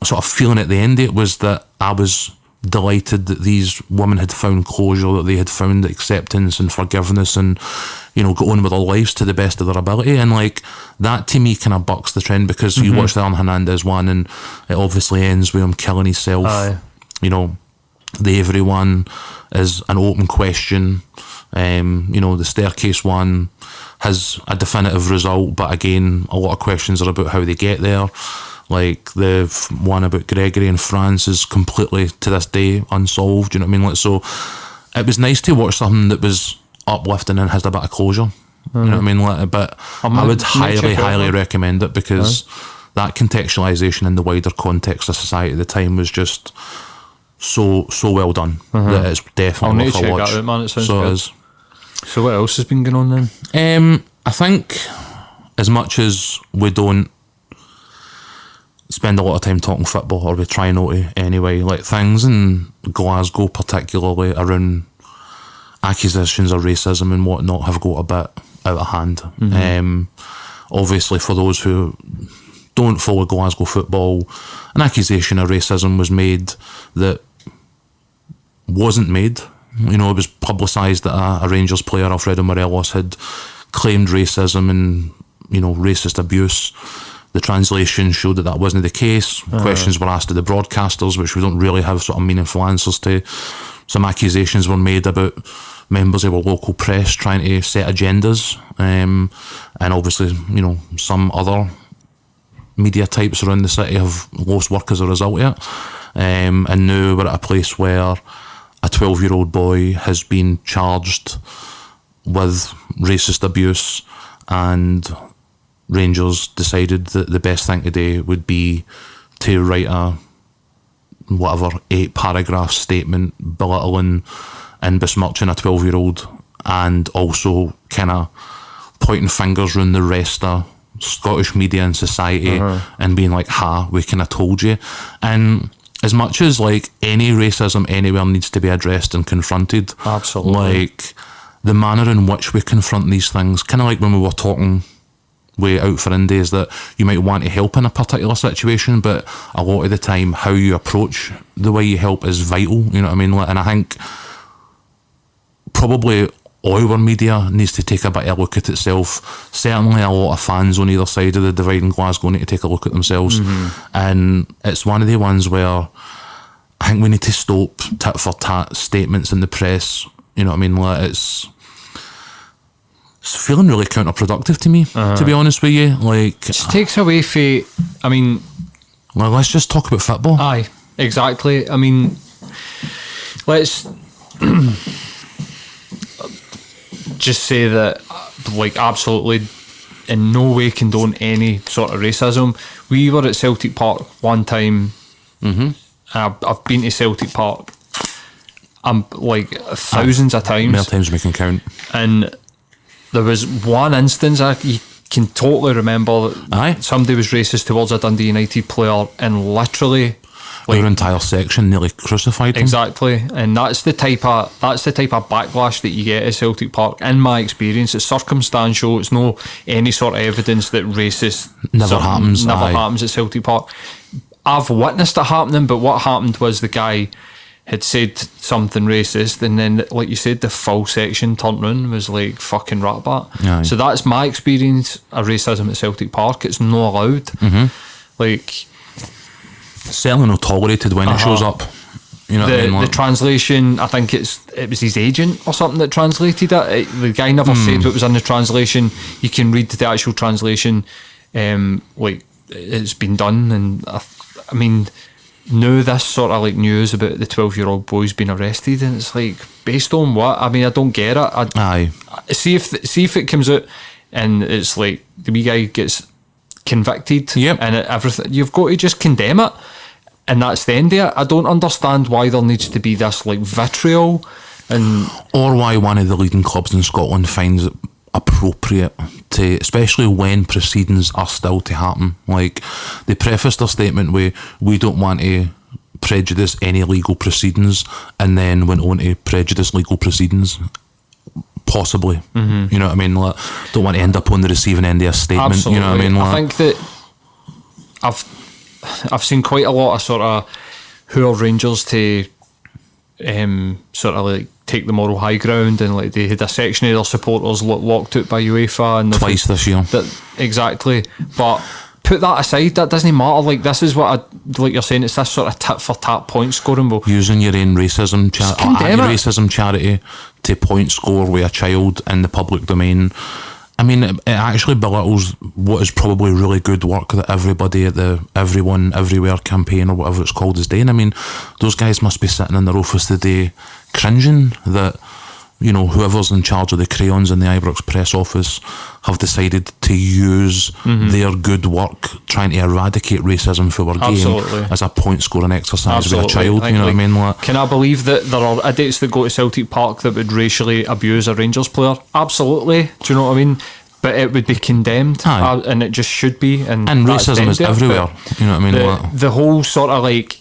sort of feeling at the end of it was that I was delighted that these women had found closure, that they had found acceptance and forgiveness, and, you know, got on with their lives to the best of their ability. And, like, that to me kind of bucks the trend, because you watch the Aaron Hernandez one and it obviously ends with him killing himself. You know, The Avery one is an open question. The staircase one has a definitive result, but again, a lot of questions are about how they get there. Like the one about Gregory in France is completely, to this day, unsolved. You know what I mean? So it was nice to watch something that was uplifting and has a bit of closure. You know what I mean? But I would highly recommend it, because that contextualisation in the wider context of society at the time was just so well done that it's definitely worth a watch. That out, man. It sounds so good. It is. So what else has been going on then? I think as much as we don't spend a lot of time talking football, or we try not to anyway, like things in Glasgow particularly around accusations of racism and whatnot have got a bit out of hand. Obviously, for those who don't follow Glasgow football, an accusation of racism was made that wasn't made. It was publicised that a Rangers player, Alfredo Morelos, had claimed racism and racist abuse. The translation showed that wasn't the case. Questions were asked of the broadcasters, which we don't really have sort of meaningful answers to. Some accusations were made about members of our local press trying to set agendas, and obviously, some other media types around the city have lost work as a result of it. And now we're at a place where a 12-year-old boy has been charged with racist abuse, and Rangers decided that the best thing to do would be to write a 8-paragraph statement belittling and besmirching a 12-year-old, and also kind of pointing fingers around the rest of Scottish media and society and being like, we kind of told you. And as much as like any racism anywhere needs to be addressed and confronted, absolutely, like the manner in which we confront these things, kind of like when we were talking way out for Indies, that you might want to help in a particular situation, but a lot of the time how you approach the way you help is vital. You know what I mean? And I think probably all our media needs to take a bit of a look at itself. Certainly a lot of fans on either side of the divide in Glasgow need to take a look at themselves. And it's one of the ones where I think we need to stop tit for tat statements in the press. You know what I mean? Like it's feeling really counterproductive to me, to be honest with you. Like, it just takes away from, well, let's just talk about football. Aye, exactly. Let's just say that, like, absolutely in no way condone any sort of racism. We were at Celtic Park one time. I've been to Celtic Park like thousands of times. More times we can count. And there was one instance you can totally remember that somebody was racist towards a Dundee United player, and literally our entire section nearly crucified him. Exactly, and that's the type of backlash that you get at Celtic Park. In my experience, it's circumstantial. It's no any sort of evidence that racist never happens at Celtic Park. I've witnessed it happening, but what happened was the guy had said something racist, and then, like you said, the full section turned around and was like, fucking rat bat. So that's my experience of racism at Celtic Park. It's not allowed. Like, certainly not tolerated when it shows up. You know what I mean? The translation, I think it was his agent or something that translated it. The guy never said what was in the translation. You can read the actual translation, like it's been done. And I mean, now this sort of like news about the 12-year-old boy's been arrested, and it's like, based on what? I mean, I don't get it. See if it comes out and it's like the wee guy gets convicted, and everything, you've got to just condemn it, and that's the end of it. I don't understand why there needs to be this like vitriol, or why one of the leading clubs in Scotland finds it appropriate to, especially when proceedings are still to happen. Like, they prefaced their statement with, we don't want to prejudice any legal proceedings, and then went on to prejudice legal proceedings. Possibly. You know what I mean? Like, don't want to end up on the receiving end of a statement. Absolutely. You know what I mean? Like, I think that I've seen quite a lot of sort of who are Rangers to sort of like take the moral high ground, and like they had a section of their supporters locked out by UEFA and twice this year. Exactly. But put that aside. That doesn't matter. Like, this is what like you're saying. It's this sort of tit for tat point scoring. Well, using your own racism anti-racism charity to point score with a child in the public domain. I mean, it actually belittles what is probably really good work that everybody at the Everyone Everywhere campaign or whatever it's called is doing. I mean, those guys must be sitting in their office today cringing that, you know, whoever's in charge of the crayons in the Ibrox press office have decided to use their good work trying to eradicate racism for our game as a point scoring exercise with a child. You know what I mean? Like, can I believe that there are idiots that go to Celtic Park that would racially abuse a Rangers player? Absolutely. Do you know what I mean? But it would be condemned, and it just should be. And racism is everywhere. You know what I mean? The whole sort of like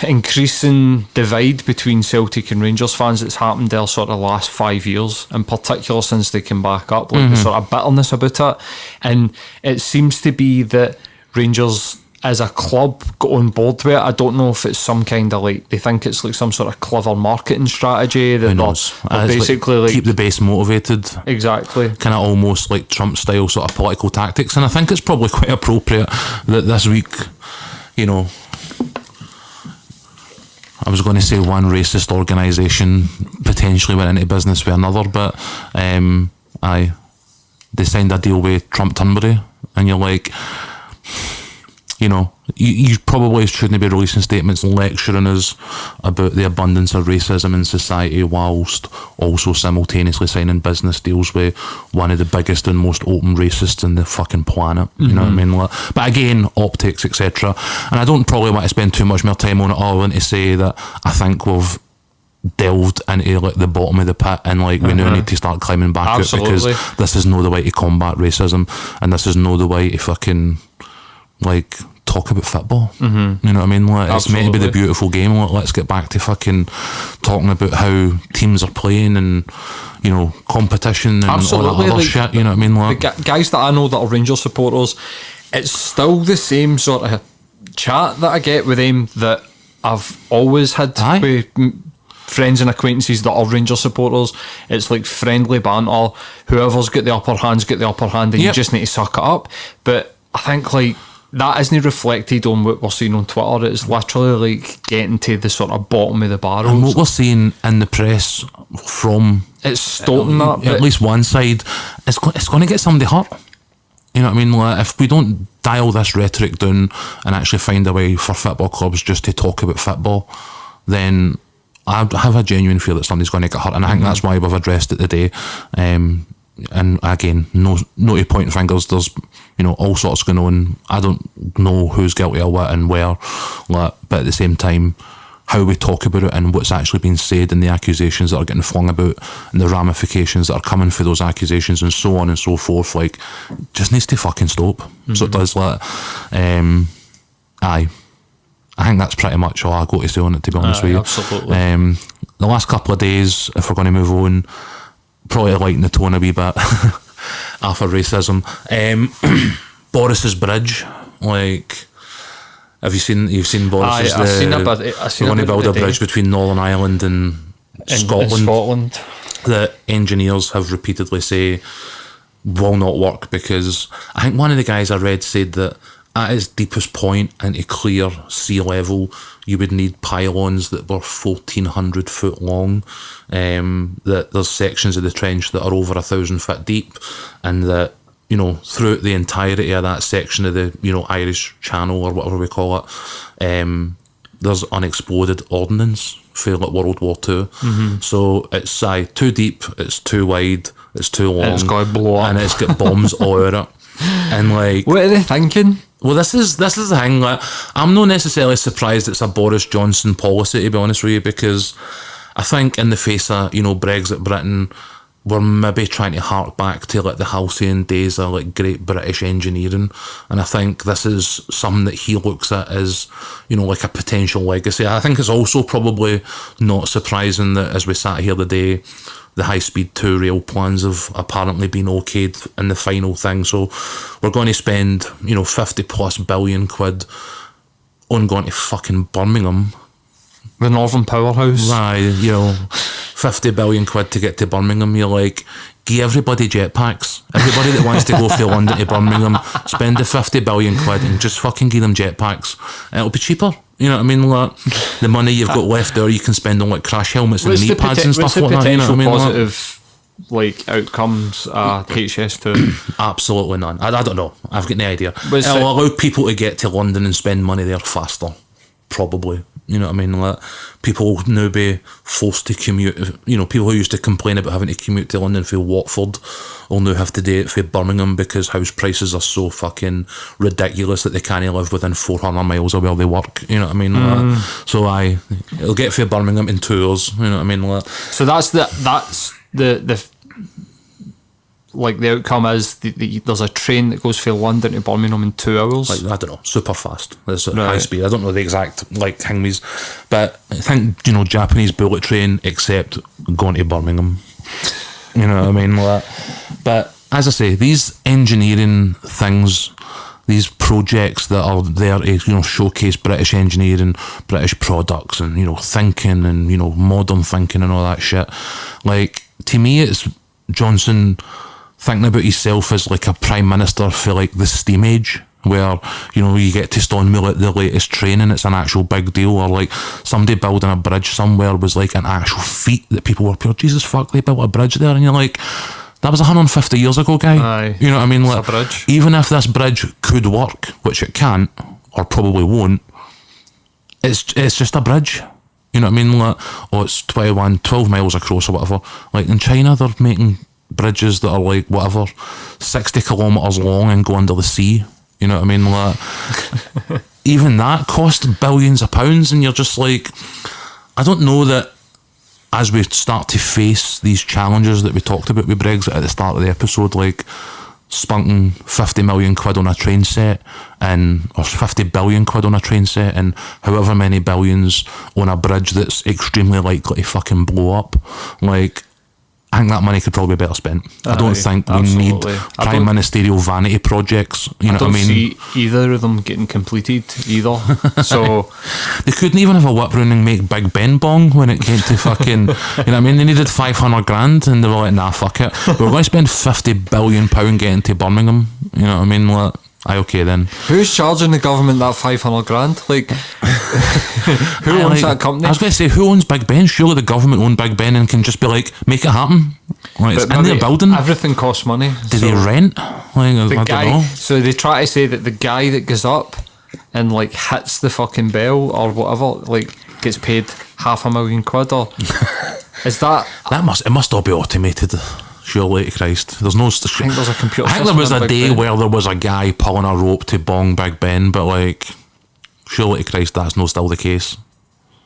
increasing divide between Celtic and Rangers fans that's happened there sort of last 5 years, in particular since they came back up, like the sort of bitterness about it. And it seems to be that Rangers as a club got on board with it. I don't know if it's some kind of like, they think it's like some sort of clever marketing strategy that they're basically like keep the base motivated. Exactly. Kind of almost like Trump style sort of political tactics. And I think it's probably quite appropriate that this week, you know, I was going to say one racist organisation potentially went into business with another, but they signed a deal with Trump Turnberry, and you're like, you know, you probably shouldn't be releasing statements lecturing us about the abundance of racism in society whilst also simultaneously signing business deals with one of the biggest and most open racists in the fucking planet. You know what I mean? Like, but again, optics, etc. And I don't probably want to spend too much more time on it all and to say that I think we've delved into like the bottom of the pit and like we now need to start climbing back out, because this is no the way to combat racism, and this is no the way to fucking like talk about football. You know what I mean? Like, it's meant to be the beautiful game. Like, let's get back to fucking talking about how teams are playing and, you know, competition and all that other shit. You know what I mean? Like, the guys that I know that are Rangers supporters, it's still the same sort of chat that I get with them that I've always had with friends and acquaintances that are Rangers supporters. It's like friendly banter. Whoever's got the upper hand's got the upper hand, and you just need to suck it up. But I think like that isn't reflected on what we're seeing on Twitter. It's literally like getting to the sort of bottom of the barrel. And what we're seeing in the press from it's stoking that at least one side, it's going to get somebody hurt. You know what I mean? Like, if we don't dial this rhetoric down and actually find a way for football clubs just to talk about football, then I have a genuine fear that somebody's going to get hurt, and I think that's why we've addressed it today. And again, no to point fingers. There's, you know, all sorts going on. I don't know who's guilty of what and where, like, but at the same time, how we talk about it and what's actually being said and the accusations that are getting flung about and the ramifications that are coming for those accusations and so on and so forth, like, just needs to fucking stop. So it does. Like, I think that's pretty much all I got to say on it, to be honest with you. Absolutely. The last couple of days, if we're going to move on, probably lighten the tone a wee bit after racism. Boris's bridge, like, have you seen Boris's? I've seen a bit. We're going to build a bridge between Northern Ireland and Scotland. That engineers have repeatedly say will not work, because I think one of the guys I read said that at its deepest point into clear sea level, you would need pylons that were 1,400 foot long. That there's sections of the trench that are over 1,000 foot deep, and that, you know, throughout the entirety of that section of the, you know, Irish Channel or whatever we call it, there's unexploded ordnance for like World War II. So it's too deep, it's too wide, it's too long, and it's got to blow up, and it's got bombs all over it. And like, what are they thinking? Well, this is the thing. Like, I'm not necessarily surprised it's a Boris Johnson policy, to be honest with you, because I think in the face of, you know, Brexit Britain, we're maybe trying to hark back to like the halcyon days of like great British engineering, and I think this is something that he looks at as, you know, like a potential legacy. I think it's also probably not surprising that as we sat here today, the high-speed 2 rail plans have apparently been okayed in the final thing. So we're going to spend, you know, 50+ billion quid on going to fucking Birmingham The Northern Powerhouse. Aye, 50 billion quid to get to Birmingham. You're like, give everybody jetpacks. Everybody that wants to go from London to Birmingham, spend the 50 billion quid and just fucking give them jetpacks. It'll be cheaper. You know what I mean? Like, the money you've got left there, you can spend on like crash helmets and knee pads and stuff like that. You know what I mean? Positive outcomes HS2? Absolutely none. I don't know. I've got no idea. It'll allow people to get to London and spend money there faster. Probably. You know what I mean? Like, people will now be forced to commute. People who used to complain about having to commute to London for Watford will now have to do it for Birmingham because house prices are so fucking ridiculous that they can't live within 400 miles of where they work. You know what I mean? Like, so it'll get for Birmingham in 2 hours. You know what I mean? Like, so that's the outcome is there's a train that goes from London to Birmingham in 2 hours. Like, I don't know, super fast. It's high speed. I don't know the exact thingies, but I think Japanese bullet train, except going to Birmingham. You know what I mean? But as I say, these engineering things, these projects that are there to showcase British engineering, British products, and thinking and modern thinking and all that shit. Like, to me, it's Johnson thinking about himself as like a prime minister for like the steam age, where you get to stonewall at the latest train and it's an actual big deal, or like somebody building a bridge somewhere was like an actual feat that people were pure, Jesus fuck, they built a bridge there, and you're like, that was 150 years ago, guy. Aye, you know what I mean? Like, a bridge. Even if this bridge could work, which it can't or probably won't, it's just a bridge. You know what I mean? Like, it's 12 miles across or whatever. Like, in China, they're making bridges that are like, 60 kilometres long and go under the sea. You know what I mean? Like, even that cost billions of pounds, and you're just like, I don't know that as we start to face these challenges that we talked about with Brexit at the start of the episode, like spunking 50 million quid on a train set or 50 billion quid on a train set and however many billions on a bridge that's extremely likely to fucking blow up. Like, I think that money could probably be better spent. I don't think we need prime ministerial vanity projects. You know what I mean? I don't see either of them getting completed either. So they couldn't even have a whip round and make Big Ben bong when it came to fucking. You know what I mean? They needed 500 grand and they were like, nah, fuck it. We're going to spend 50 billion pound getting to Birmingham. You know what I mean? Like, aye, okay then. Who's charging the government that 500 grand? Like, who owns that company? I was going to say, who owns Big Ben? Surely the government own Big Ben and can just be like, make it happen. Like, it's in their building. Everything costs money. Do they rent? Like, I don't know. So they try to say that the guy that goes up and like hits the fucking bell or whatever, like, gets paid £500,000 or is that? It must all be automated. Surely to Christ. There's no. I think there's a computer. I think there was a day where there was a guy pulling a rope to bong Big Ben, but like, surely to Christ, that's not still the case.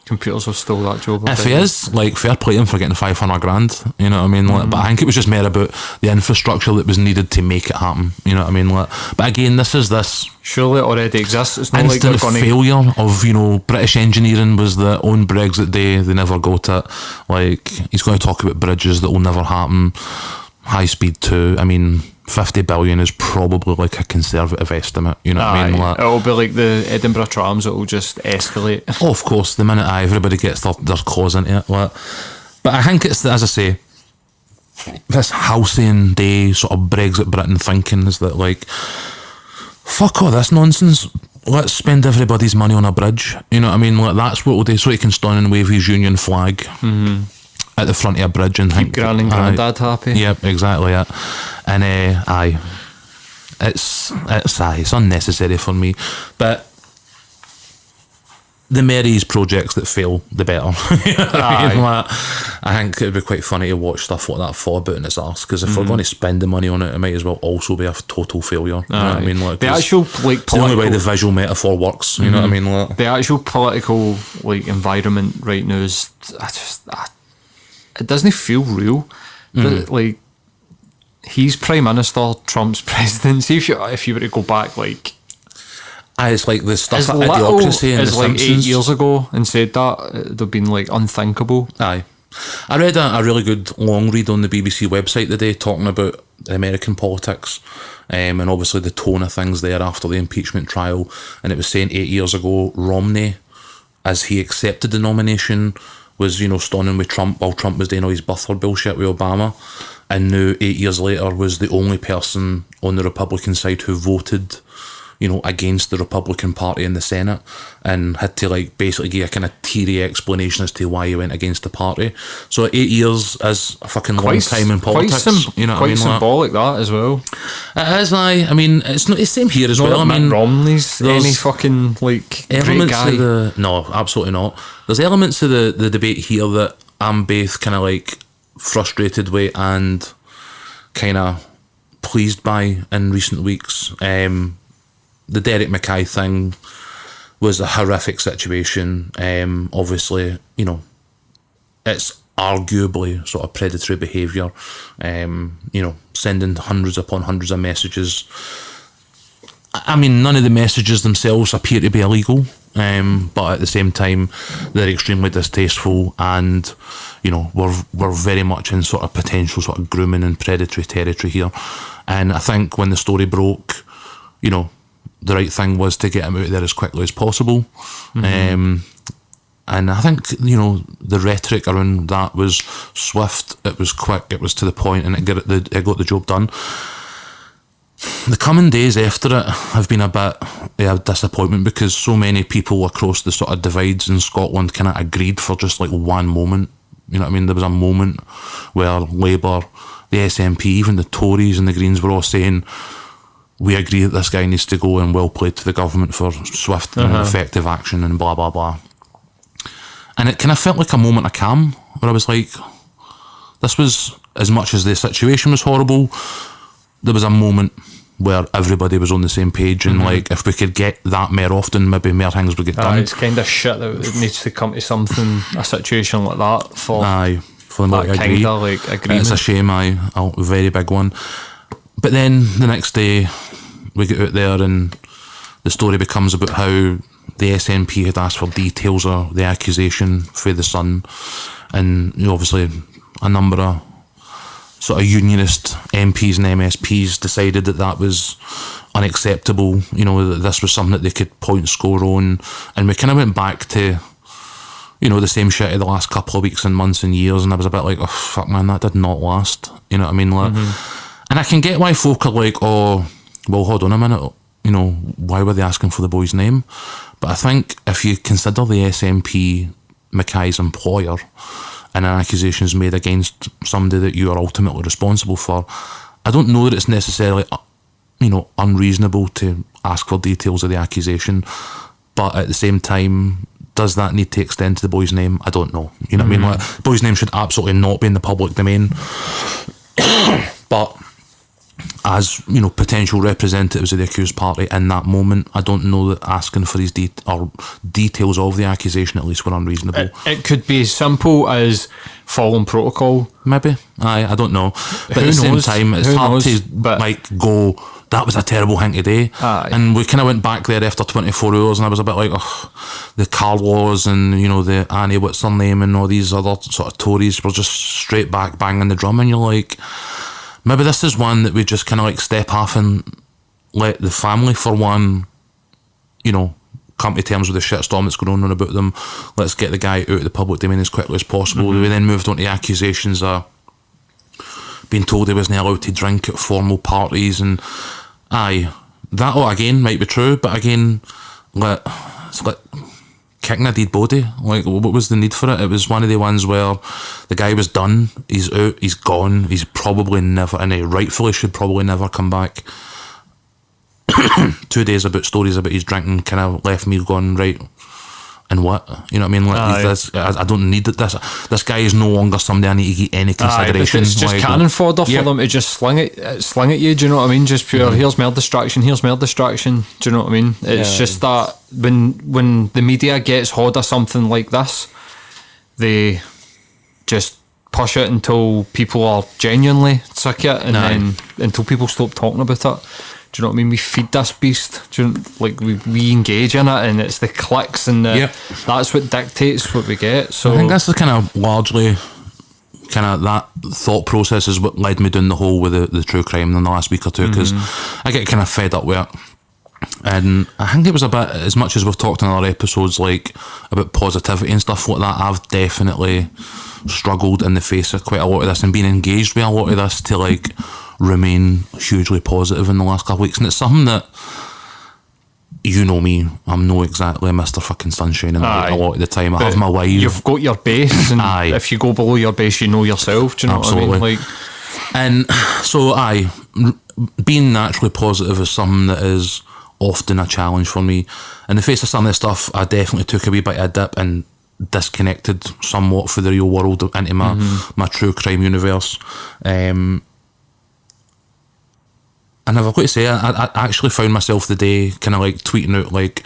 Computers have stole that job. If he is, like, fair play to him for getting 500 grand. You know what I mean? Like, but I think it was just more about the infrastructure that was needed to make it happen. You know what I mean? Like, but again, this. Surely it already exists. It's not instant like they're failure of British engineering was the own Brexit day. They never got it. Like, he's going to talk about bridges that will never happen. High speed too. I mean, 50 billion is probably like a conservative estimate. You know what I mean? Like, it'll be like the Edinburgh trams. It'll just escalate. Oh, of course. The minute everybody gets their claws into it. Like, but I think it's, as I say, this halcyon day sort of Brexit Britain thinking is that, like, fuck all this nonsense. Let's spend everybody's money on a bridge. You know what I mean? Like, that's what we'll do. So he can stand and wave his union flag at the front of a bridge and keep Gran and Grandad happy. Yep, exactly. Yeah. And it's unnecessary for me. But the more these projects that fail, the better. You know what I mean? Like, I think it'd be quite funny to watch stuff like that fall about in its arse, because if we're going to spend the money on it, it might as well also be a total failure. You know what I mean? Like, the actual, like, it's the only way the visual metaphor works. You know what I mean? Like, the actual political, like, environment right now is, it doesn't feel real. Like, he's Prime Minister, Trump's president. See, if you were to go back, like, it's like the stuff at Idiocracy and as the like Simpsons. 8 years ago and said that, it'd have been like unthinkable. Aye. I read a really good long read on the BBC website today talking about American politics, and obviously the tone of things there after the impeachment trial, and it was saying 8 years ago Romney as he accepted the nomination, was, you know, stonning with Trump while Trump was doing all his birther bullshit with Obama, and now 8 years later was the only person on the Republican side who voted, you know, against the Republican Party in the Senate, and had to like basically give a kind of teary explanation as to why he went against the party. So 8 years is a fucking long time in politics. You know what I mean? Quite symbolic that as well. It is. I mean, it's not the same here as well. I mean, Mitt Romney's any fucking like great guy. No, absolutely not. There's elements of the debate here that I'm both kind of like frustrated with and kind of pleased by in recent weeks. The Derek McKay thing was a horrific situation. Obviously, you know, it's arguably sort of predatory behaviour. You know, sending hundreds upon hundreds of messages. I mean, none of the messages themselves appear to be illegal, but at the same time, they're extremely distasteful, and you know, we're very much in sort of potential sort of grooming and predatory territory here. And I think when the story broke, you know, the right thing was to get him out there as quickly as possible. And I think, you know, the rhetoric around that was swift, it was quick, it was to the point, and it got the job done. The coming days after it have been a bit of disappointment, because so many people across the sort of divides in Scotland kind of agreed for just like one moment. You know what I mean? There was a moment where Labour, the SNP, even the Tories and the Greens were all saying, we agree that this guy needs to go, and well played to the government for swift and effective action and blah, blah, blah. And it kind of felt like a moment of calm, where I was like, this was, as much as the situation was horrible, there was a moment where everybody was on the same page, and like, if we could get that more often, maybe more things would get done. It's kind of shit that it needs to come to something, a situation like that for them that to kind agree. of like agreement. It's a shame, a very big one. But then the next day we get out there and the story becomes about how the SNP had asked for details of the accusation for the Sun, and you know, obviously a number of sort of unionist MPs and MSPs decided that was unacceptable, you know, that this was something that they could point score on, and we kind of went back to, you know, the same shit of the last couple of weeks and months and years, and I was a bit like, oh fuck man, that did not last, you know what I mean? Like, and I can get why folk are like, oh, well, hold on a minute, you know, why were they asking for the boy's name? But I think if you consider the SNP McKay's employer, and an accusation is made against somebody that you are ultimately responsible for, I don't know that it's necessarily, you know, unreasonable to ask for details of the accusation, but at the same time, does that need to extend to the boy's name? I don't know. You know what I mean? Like, the boy's name should absolutely not be in the public domain. But as, you know, potential representatives of the accused party in that moment, I don't know that asking for these details of the accusation at least were unreasonable. It could be as simple as following protocol. Maybe. I don't know. But at the same time, it's hard to like go, that was a terrible thing today. And we kind of went back there after 24 hours, and I was a bit like, oh, the Carlaws and, you know, the Annie, what's her name, and all these other sort of Tories were just straight back banging the drum, and you're like, maybe this is one that we just kind of like step off and let the family, for one, you know, come to terms with the shitstorm that's going on about them. Let's get the guy out of the public domain as quickly as possible. We then moved on to accusations of being told he wasn't allowed to drink at formal parties, and that again might be true, but again, it's like kicking a dead body. Like, what was the need for it? It was one of the ones where the guy was done, he's out, he's gone, he's probably never, and he rightfully should probably never come back. 2 days about stories about his drinking kind of left me going, right, and what? You know what I mean? Like, I don't need it. This guy is no longer somebody I need to get any consideration. It's just cannon fodder for them to just sling at you. Do you know what I mean? Just pure, here's more distraction. Do you know what I mean? It's just that when the media gets hold of something like this, they just push it until people are genuinely sick of it, and then until people stop talking about it. Do you know what I mean? We feed this beast. Like, we engage in it, and it's the clicks, and that's what dictates what we get. So I think that's the kind of largely kind of that thought process is what led me down the hole with the true crime in the last week or two, because I get kind of fed up with it. And I think it was a bit, as much as we've talked in other episodes, like, about positivity and stuff like that, I've definitely struggled in the face of quite a lot of this and been engaged with a lot of this to, like, remain hugely positive in the last couple of weeks. And it's something that, you know me, I'm not exactly Mr. fucking Sunshine in the light a lot of the time. I have my life. You've got your base, and if you go below your base, you know yourself. Do you know Absolutely. what I mean? Like, and so, being naturally positive is something that is often a challenge for me. In the face of some of the stuff, I definitely took a wee bit of a dip and disconnected somewhat from the real world into my true crime universe. And I've got to say, I actually found myself the day kind of like tweeting out, like,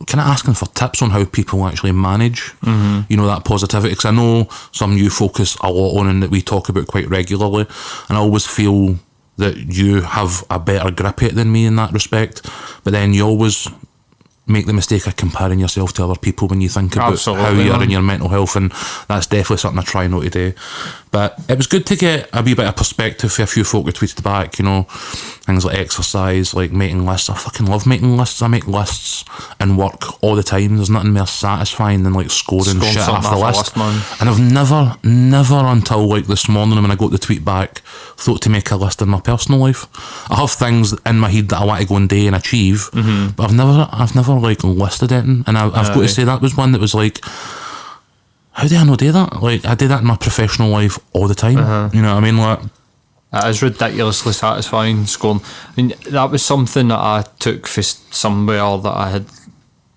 kind of asking for tips on how people actually manage, you know, that positivity. Because I know some you focus a lot on and that we talk about quite regularly. And I always feel that you have a better grip at it than me in that respect. But then you always make the mistake of comparing yourself to other people when you think about how you are in your mental health, and that's definitely something I try not to do. But it was good to get a wee bit of perspective for a few folk who tweeted back, you know, things like exercise, like making lists. I fucking love making lists. I make lists in work all the time. There's nothing more satisfying than like scoring shit off the list. And I've never until like this morning when I got the tweet back thought to make a list in my personal life. I have things in my head that I want to go and do and achieve, but I've never like listed it, and I've got to say that was one that was like, how do I not do that? Like, I do that in my professional life all the time. You know what I mean? Like, it is ridiculously satisfying scoring. I mean, that was something that I took for somewhere that I had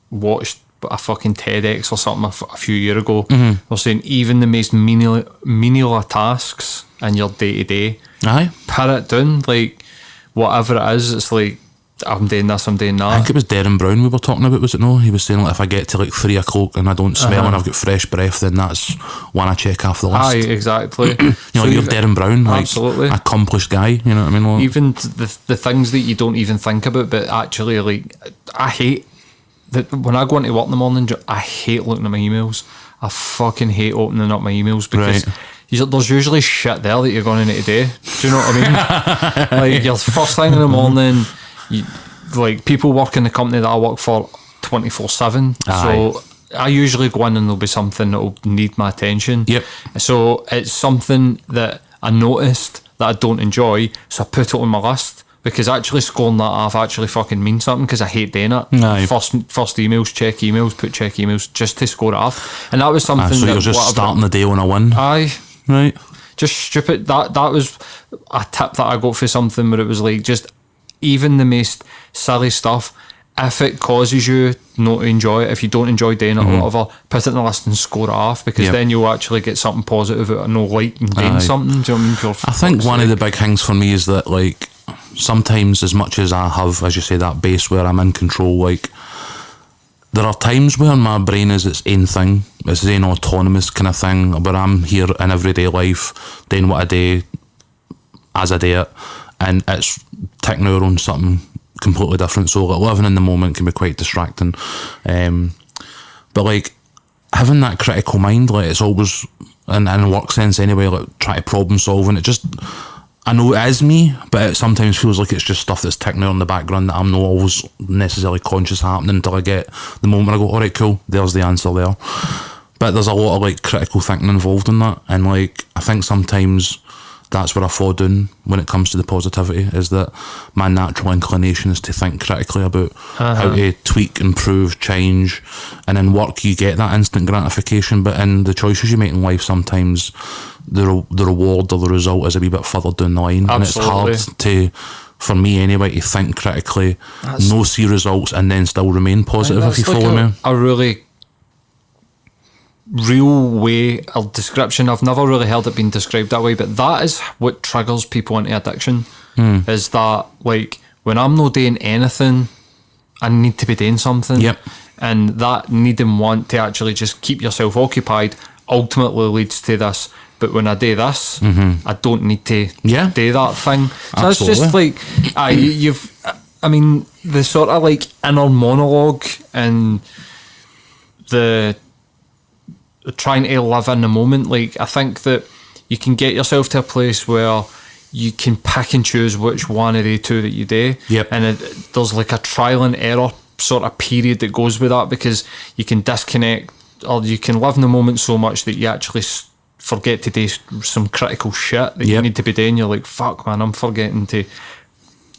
watched a fucking TEDx or something a few years ago. They're saying even the most menial tasks in your day to day, put it down, like whatever it is. It's like, I'm doing this, I'm doing that. I think it was Darren Brown we were talking about, was it no? He was saying, like, if I get to like 3 o'clock and I don't smell and I've got fresh breath, then that's one I check off the list. Aye, exactly. You know, so you're Darren Brown, like, absolutely accomplished guy, you know what I mean? Like, even the things that you don't even think about, but actually, like, I hate that when I go into work in the morning, I hate looking at my emails. I fucking hate opening up my emails because there's usually shit there that you're going to need to do. Do you know what I mean? Like, your first thing in the morning, like, people work in the company that I work for 24/7. So I usually go in and there'll be something that will need my attention. So it's something that I noticed that I don't enjoy, so I put it on my list. Because actually scoring that off actually fucking means something, because I hate doing it. First emails, check emails, put check emails, just to score it off. And that was something so you're just starting the day on a win. Right. Just stupid. That was a tip that I got for something where it was like, just even the most silly stuff, if it causes you not to enjoy it, if you don't enjoy doing it or whatever, put it in the list and score it off, because then you'll actually get something positive out of no light and doing something. Do you know what I mean? I think one of the big things for me is that, like, sometimes, as much as I have, as you say, that base where I'm in control, like, there are times where my brain is its own thing, it's its own autonomous kind of thing, where I'm here in everyday life doing what I do as I do it, and it's ticking out on something completely different. So, like, living in the moment can be quite distracting, but like, having that critical mind, like, it's always in a work sense anyway, like, try to problem solve, and it just, I know it is me, but it sometimes feels like it's just stuff that's ticking out in the background that I'm not always necessarily conscious happening until I get the moment I go, alright, cool, there's the answer there. But there's a lot of, like, critical thinking involved in that, and, like, I think sometimes that's where I fall down when it comes to the positivity, is that my natural inclination is to think critically about how to tweak, improve, change, and in work you get that instant gratification, but in the choices you make in life, sometimes the reward or the result is a wee bit further down the line. Absolutely. And it's hard to, for me anyway, to think critically, no see results, and then still remain positive, if you follow me. A really real way of description. I've never really heard it being described that way, but that is what triggers people into addiction, is that, like, when I'm not doing anything, I need to be doing something. And that need and want to actually just keep yourself occupied ultimately leads to this. But when I do this, I don't need to do that thing. So it's just like, I mean, the sort of, like, inner monologue and the trying to live in the moment. Like, I think that you can get yourself to a place where you can pick and choose which one of the two that you do. Yep. And there's like a trial and error sort of period that goes with that, because you can disconnect, or you can live in the moment so much that you actually forget to do some critical shit that you need to be doing. You're like, fuck man, I'm forgetting to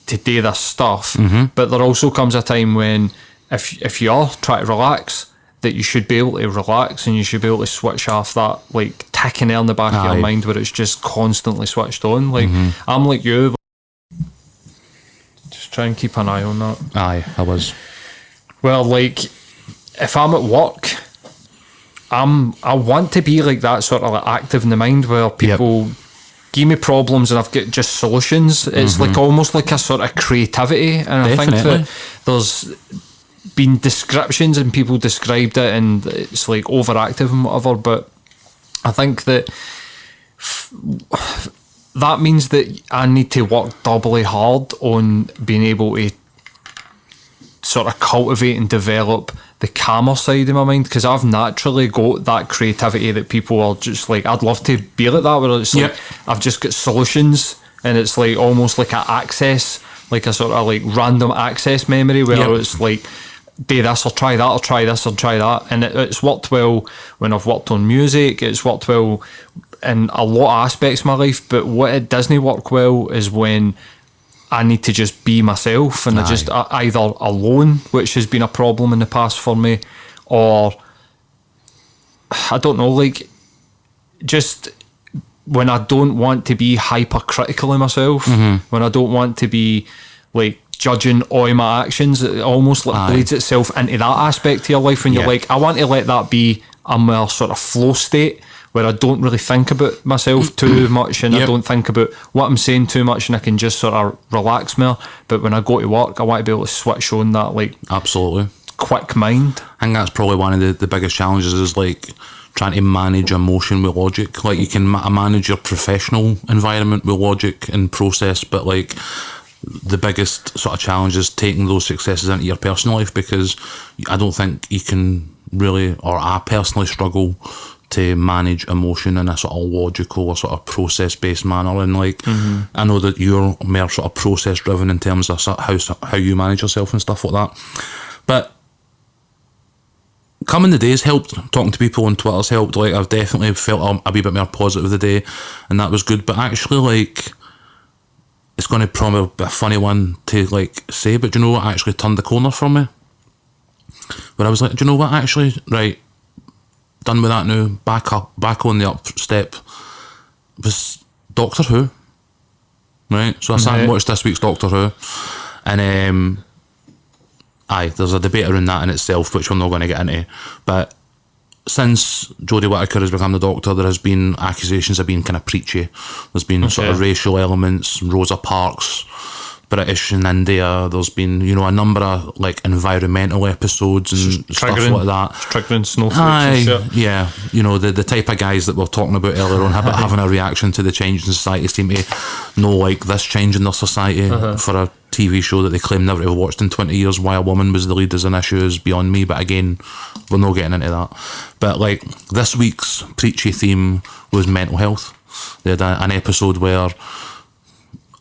do this stuff. But there also comes a time when if you are trying to relax, that you should be able to relax, and you should be able to switch off that like ticking there in the back of your mind where it's just constantly switched on. Like I'm like you, just try and keep an eye on that. Aye, I was. Well, like if I'm at work, I want to be like that sort of like active in the mind where people give me problems and I've got just solutions. It's like almost like a sort of creativity, and I think that there's been descriptions and people described it and it's like overactive and whatever, but I think that that means that I need to work doubly hard on being able to sort of cultivate and develop the calmer side of my mind, because I've naturally got that creativity that people are just like, I'd love to be like that, where it's like I've just got solutions, and it's like almost like an access, like a sort of like random access memory where it's like, do this or try that, or try this or try that, and it's worked well when I've worked on music. It's worked well in a lot of aspects of my life, but what it doesn't work well is when I need to just be myself, and I just either alone, which has been a problem in the past for me, or I don't know, like just when I don't want to be hypercritical of myself, when I don't want to be like judging all my actions, it almost like bleeds itself into that aspect of your life when you're like, I want to let that be a more sort of flow state where I don't really think about myself too much, and I don't think about what I'm saying too much, and I can just sort of relax more. But when I go to work, I want to be able to switch on that like quick mind. I think that's probably one of the biggest challenges, is like trying to manage emotion with logic. Like you can manage your professional environment with logic and process, but like the biggest sort of challenge is taking those successes into your personal life, because I don't think you can really, or I personally struggle to manage emotion in a sort of logical or sort of process-based manner. And like I know that you're more sort of process-driven in terms of how you manage yourself and stuff like that. But coming the days helped, talking to people on Twitter's helped. Like I've definitely felt a wee bit more positive the day, and that was good. But actually, like, it's going to probably be a funny one to like say, but do you know what actually turned the corner for me? Where I was like, do you know what actually, right, done with that now, back on the up step, was Doctor Who, right? So I sat and watched this week's Doctor Who, and there's a debate around that in itself, which we're not going to get into, but since Jodie Whittaker has become the Doctor, there has been accusations of being kind of preachy. There's been sort of racial elements, Rosa Parks, British in India. There's been, you know, a number of like environmental episodes and stuff like that. Triggering snowflakes and shit. Yeah, you know, the type of guys that we were talking about earlier on about having a reaction to the change in society seem to know like this change in their society for a TV show that they claim never to have watched in 20 years. Why a woman was the lead as an issue is beyond me, but again, we're not getting into that. But like this week's preachy theme was mental health. They had an episode where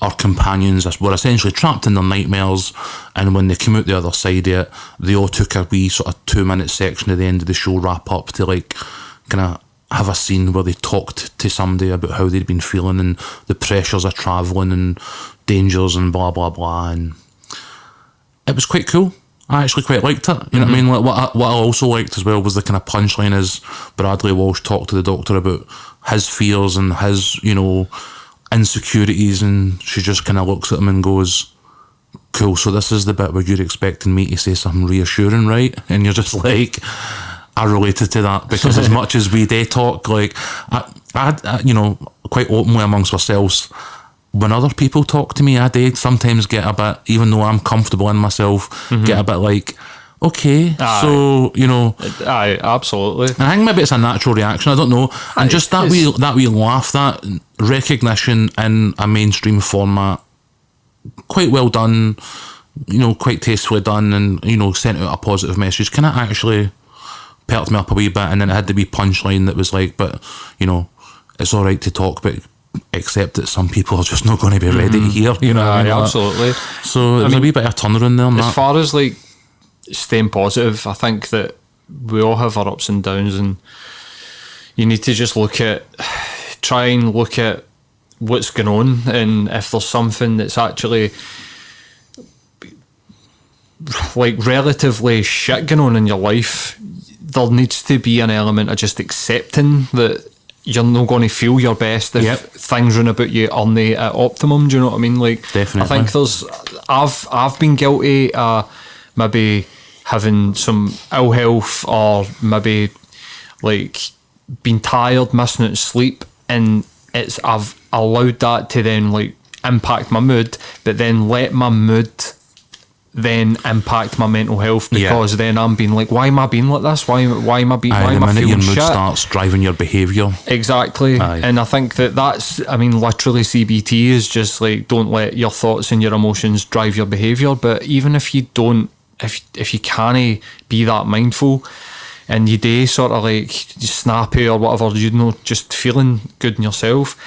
our companions were essentially trapped in their nightmares, and when they came out the other side of it, they all took a wee sort of 2-minute section at the end of the show wrap up to like kind of have a scene where they talked to somebody about how they'd been feeling and the pressures of travelling and dangers and blah blah blah, and it was quite cool. I actually quite liked it. You know what I mean? Like, what I also liked as well was the kind of punchline is Bradley Walsh talked to the Doctor about his fears and his, you know, insecurities, and she just kind of looks at him and goes, cool, so this is the bit where you're expecting me to say something reassuring, right? And you're just like, I related to that, because as much as we do talk, like I you know, quite openly amongst ourselves, when other people talk to me, I do sometimes get a bit, even though I'm comfortable in myself, get a bit like, okay, so, you know. Aye, absolutely. And I think maybe it's a natural reaction, I don't know. And just that wee laugh, that recognition in a mainstream format, quite well done, you know, quite tastefully done, and, you know, sent out a positive message, kind of actually perked me up a wee bit. And then it had the wee punchline that was like, but, you know, it's all right to talk about accept that some people are just not going to be ready to hear, you know what I mean? Absolutely. So there's a wee bit of a turnaround there. As far as like staying positive, I think that we all have our ups and downs, and you need to just try and look at what's going on, and if there's something that's actually like relatively shit going on in your life, there needs to be an element of just accepting that you're not going to feel your best if things run about you aren't at optimum. Do you know what I mean? Like, definitely. I think I've been guilty of maybe having some ill health, or maybe like being tired, missing out sleep, and I've allowed that to then like impact my mood, but then let my mood then impact my mental health, because then I'm being like, why am I being like this? Why am I being? Why am I feeling shit? The minute your mood starts driving your behaviour, exactly. And I think that's, I mean, literally CBT is just like, don't let your thoughts and your emotions drive your behaviour. But even if you don't, if you can't be that mindful, and you do sort of like snappy or whatever, you know, just feeling good in yourself,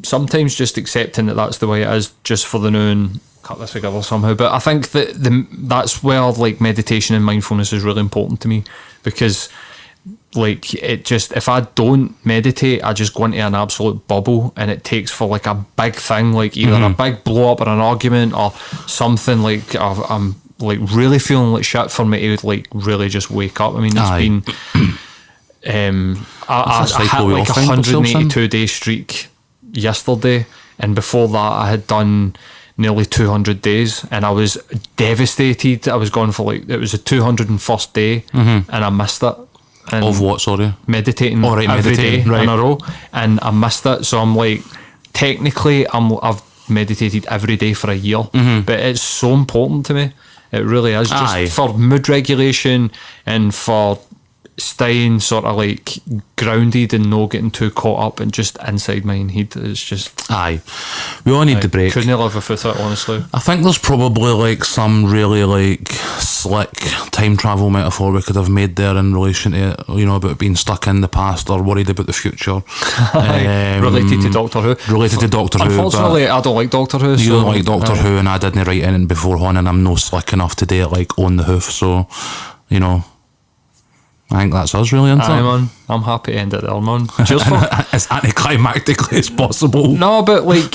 sometimes just accepting that that's the way it is, just for the now, and cut this together somehow. But I think that that's where like meditation and mindfulness is really important to me, because like it just, if I don't meditate, I just go into an absolute bubble, and it takes for like a big thing, like either a big blow up or an argument or something, like I'm like really feeling like shit, for me to like really just wake up. I mean, it's been I had like a 182-day streak yesterday, and before that I had done nearly 200 days, and I was devastated. I was going for like, it was the 201st day, and I missed it. And of what, sorry? Meditating every day in a row, and I missed it. So I'm like, technically I've meditated every day for a year, but it's so important to me. It really is, just for mood regulation and for staying sort of like grounded and not getting too caught up and just inside my own head. It's just we all need the break. Couldn't live without it, honestly. I think there's probably like some really like slick time travel metaphor we could have made there in relation to, you know, about being stuck in the past or worried about the future. Related to Doctor Who. Unfortunately, I don't like Doctor Who. You don't like Doctor Who, and I didn't write in before on, and I'm no slick enough to do it like on the hoof. So, you know, I think that's us, really, isn't it? Man, I'm happy to end it there, man. Cheers for as anticlimactically as possible. No, but like,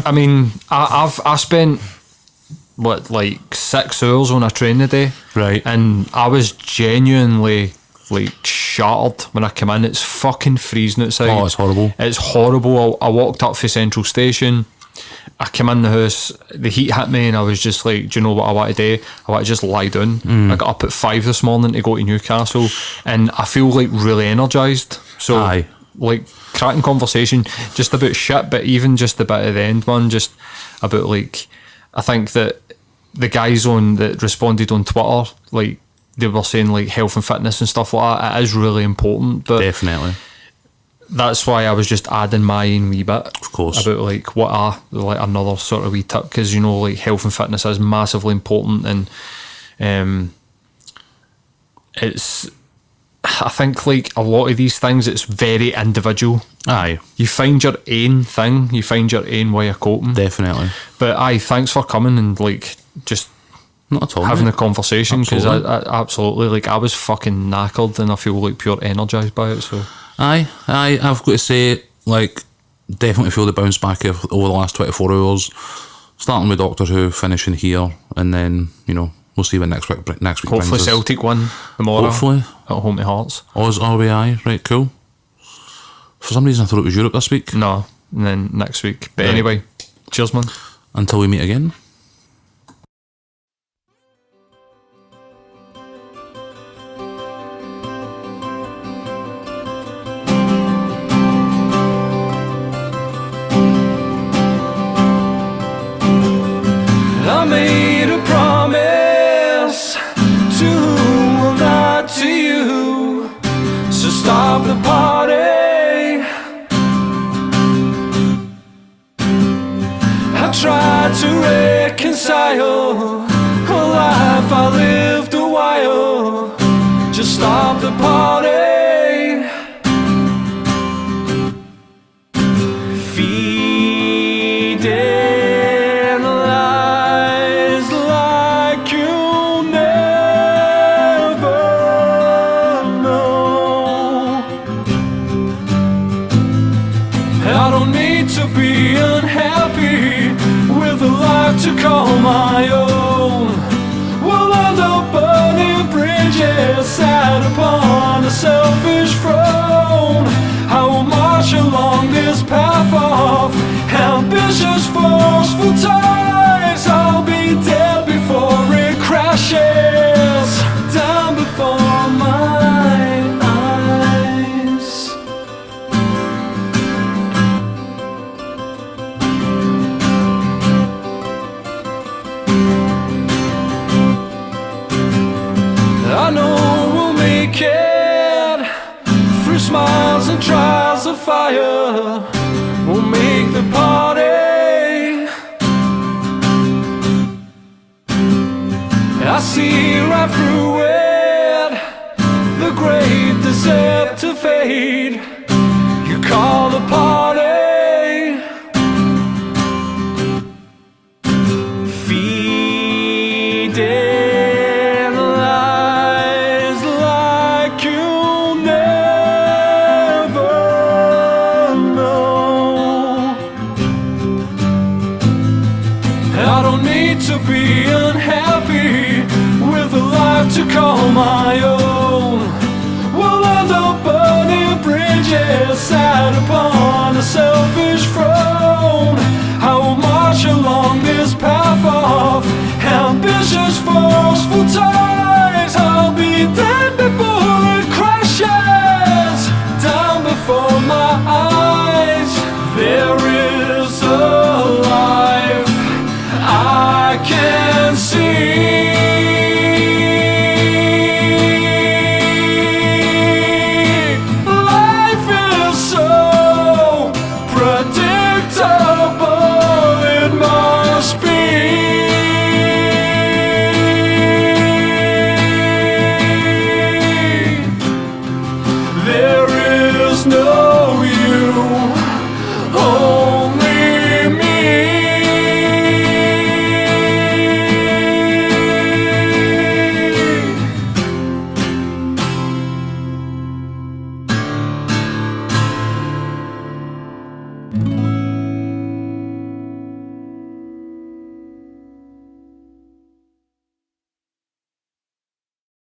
I mean, I spent what, like 6 hours on a train a day, right? And I was genuinely like shattered when I came in. It's fucking freezing outside. Oh, it's horrible. It's horrible. I walked up for Central Station. I came in the house, the heat hit me, and I was just like, do you know what I want to do? I want to just lie down. I got up at 5 this morning to go to Newcastle, and I feel like really energised. So like cracking conversation just about shit, but even just the bit at the end, man, just about like, I think that the guys that responded on Twitter, like they were saying like health and fitness and stuff like that, it is really important. But definitely. That's why I was just adding my own wee bit, of course, about like what like another sort of wee tip, because you know, like health and fitness is massively important, and it's, I think like a lot of these things, it's very individual. You find your own thing, you find your own way of coping. Definitely. But thanks for coming and like just not at all having a conversation, because I absolutely, like, I was fucking knackered, and I feel like pure energised by it. So I've got to say, like, definitely feel the bounce back over the last 24 hours, starting with Doctor Who, finishing here, and then, you know, we'll see what next week hopefully brings Celtic us. win tomorrow. Hopefully. At home to Hearts. RBI, right, cool. For some reason I thought it was Europe this week. No, and then next week. But anyway, cheers, man. Until we meet again. I made a promise to whom will not to you, so stop the party. I tried to reconcile a life I lived a while, just stop the party. Feel feeding lies like you'll never know. I don't need to be unhappy with a life to call my own. We'll end up burning bridges sat upon a selfish throne. I will march along this path of ambitious, forceful ties. I'll be dead before it crashes down before my eyes. I know we'll make it through smiles and trials of fire. We'll make the party. I see right through it, the great deceptive fate you call a party. Feeding lies like you'll never know. I don't need to be unhappy with a life to call my own. We'll end up burning bridges sat upon a selfish throne.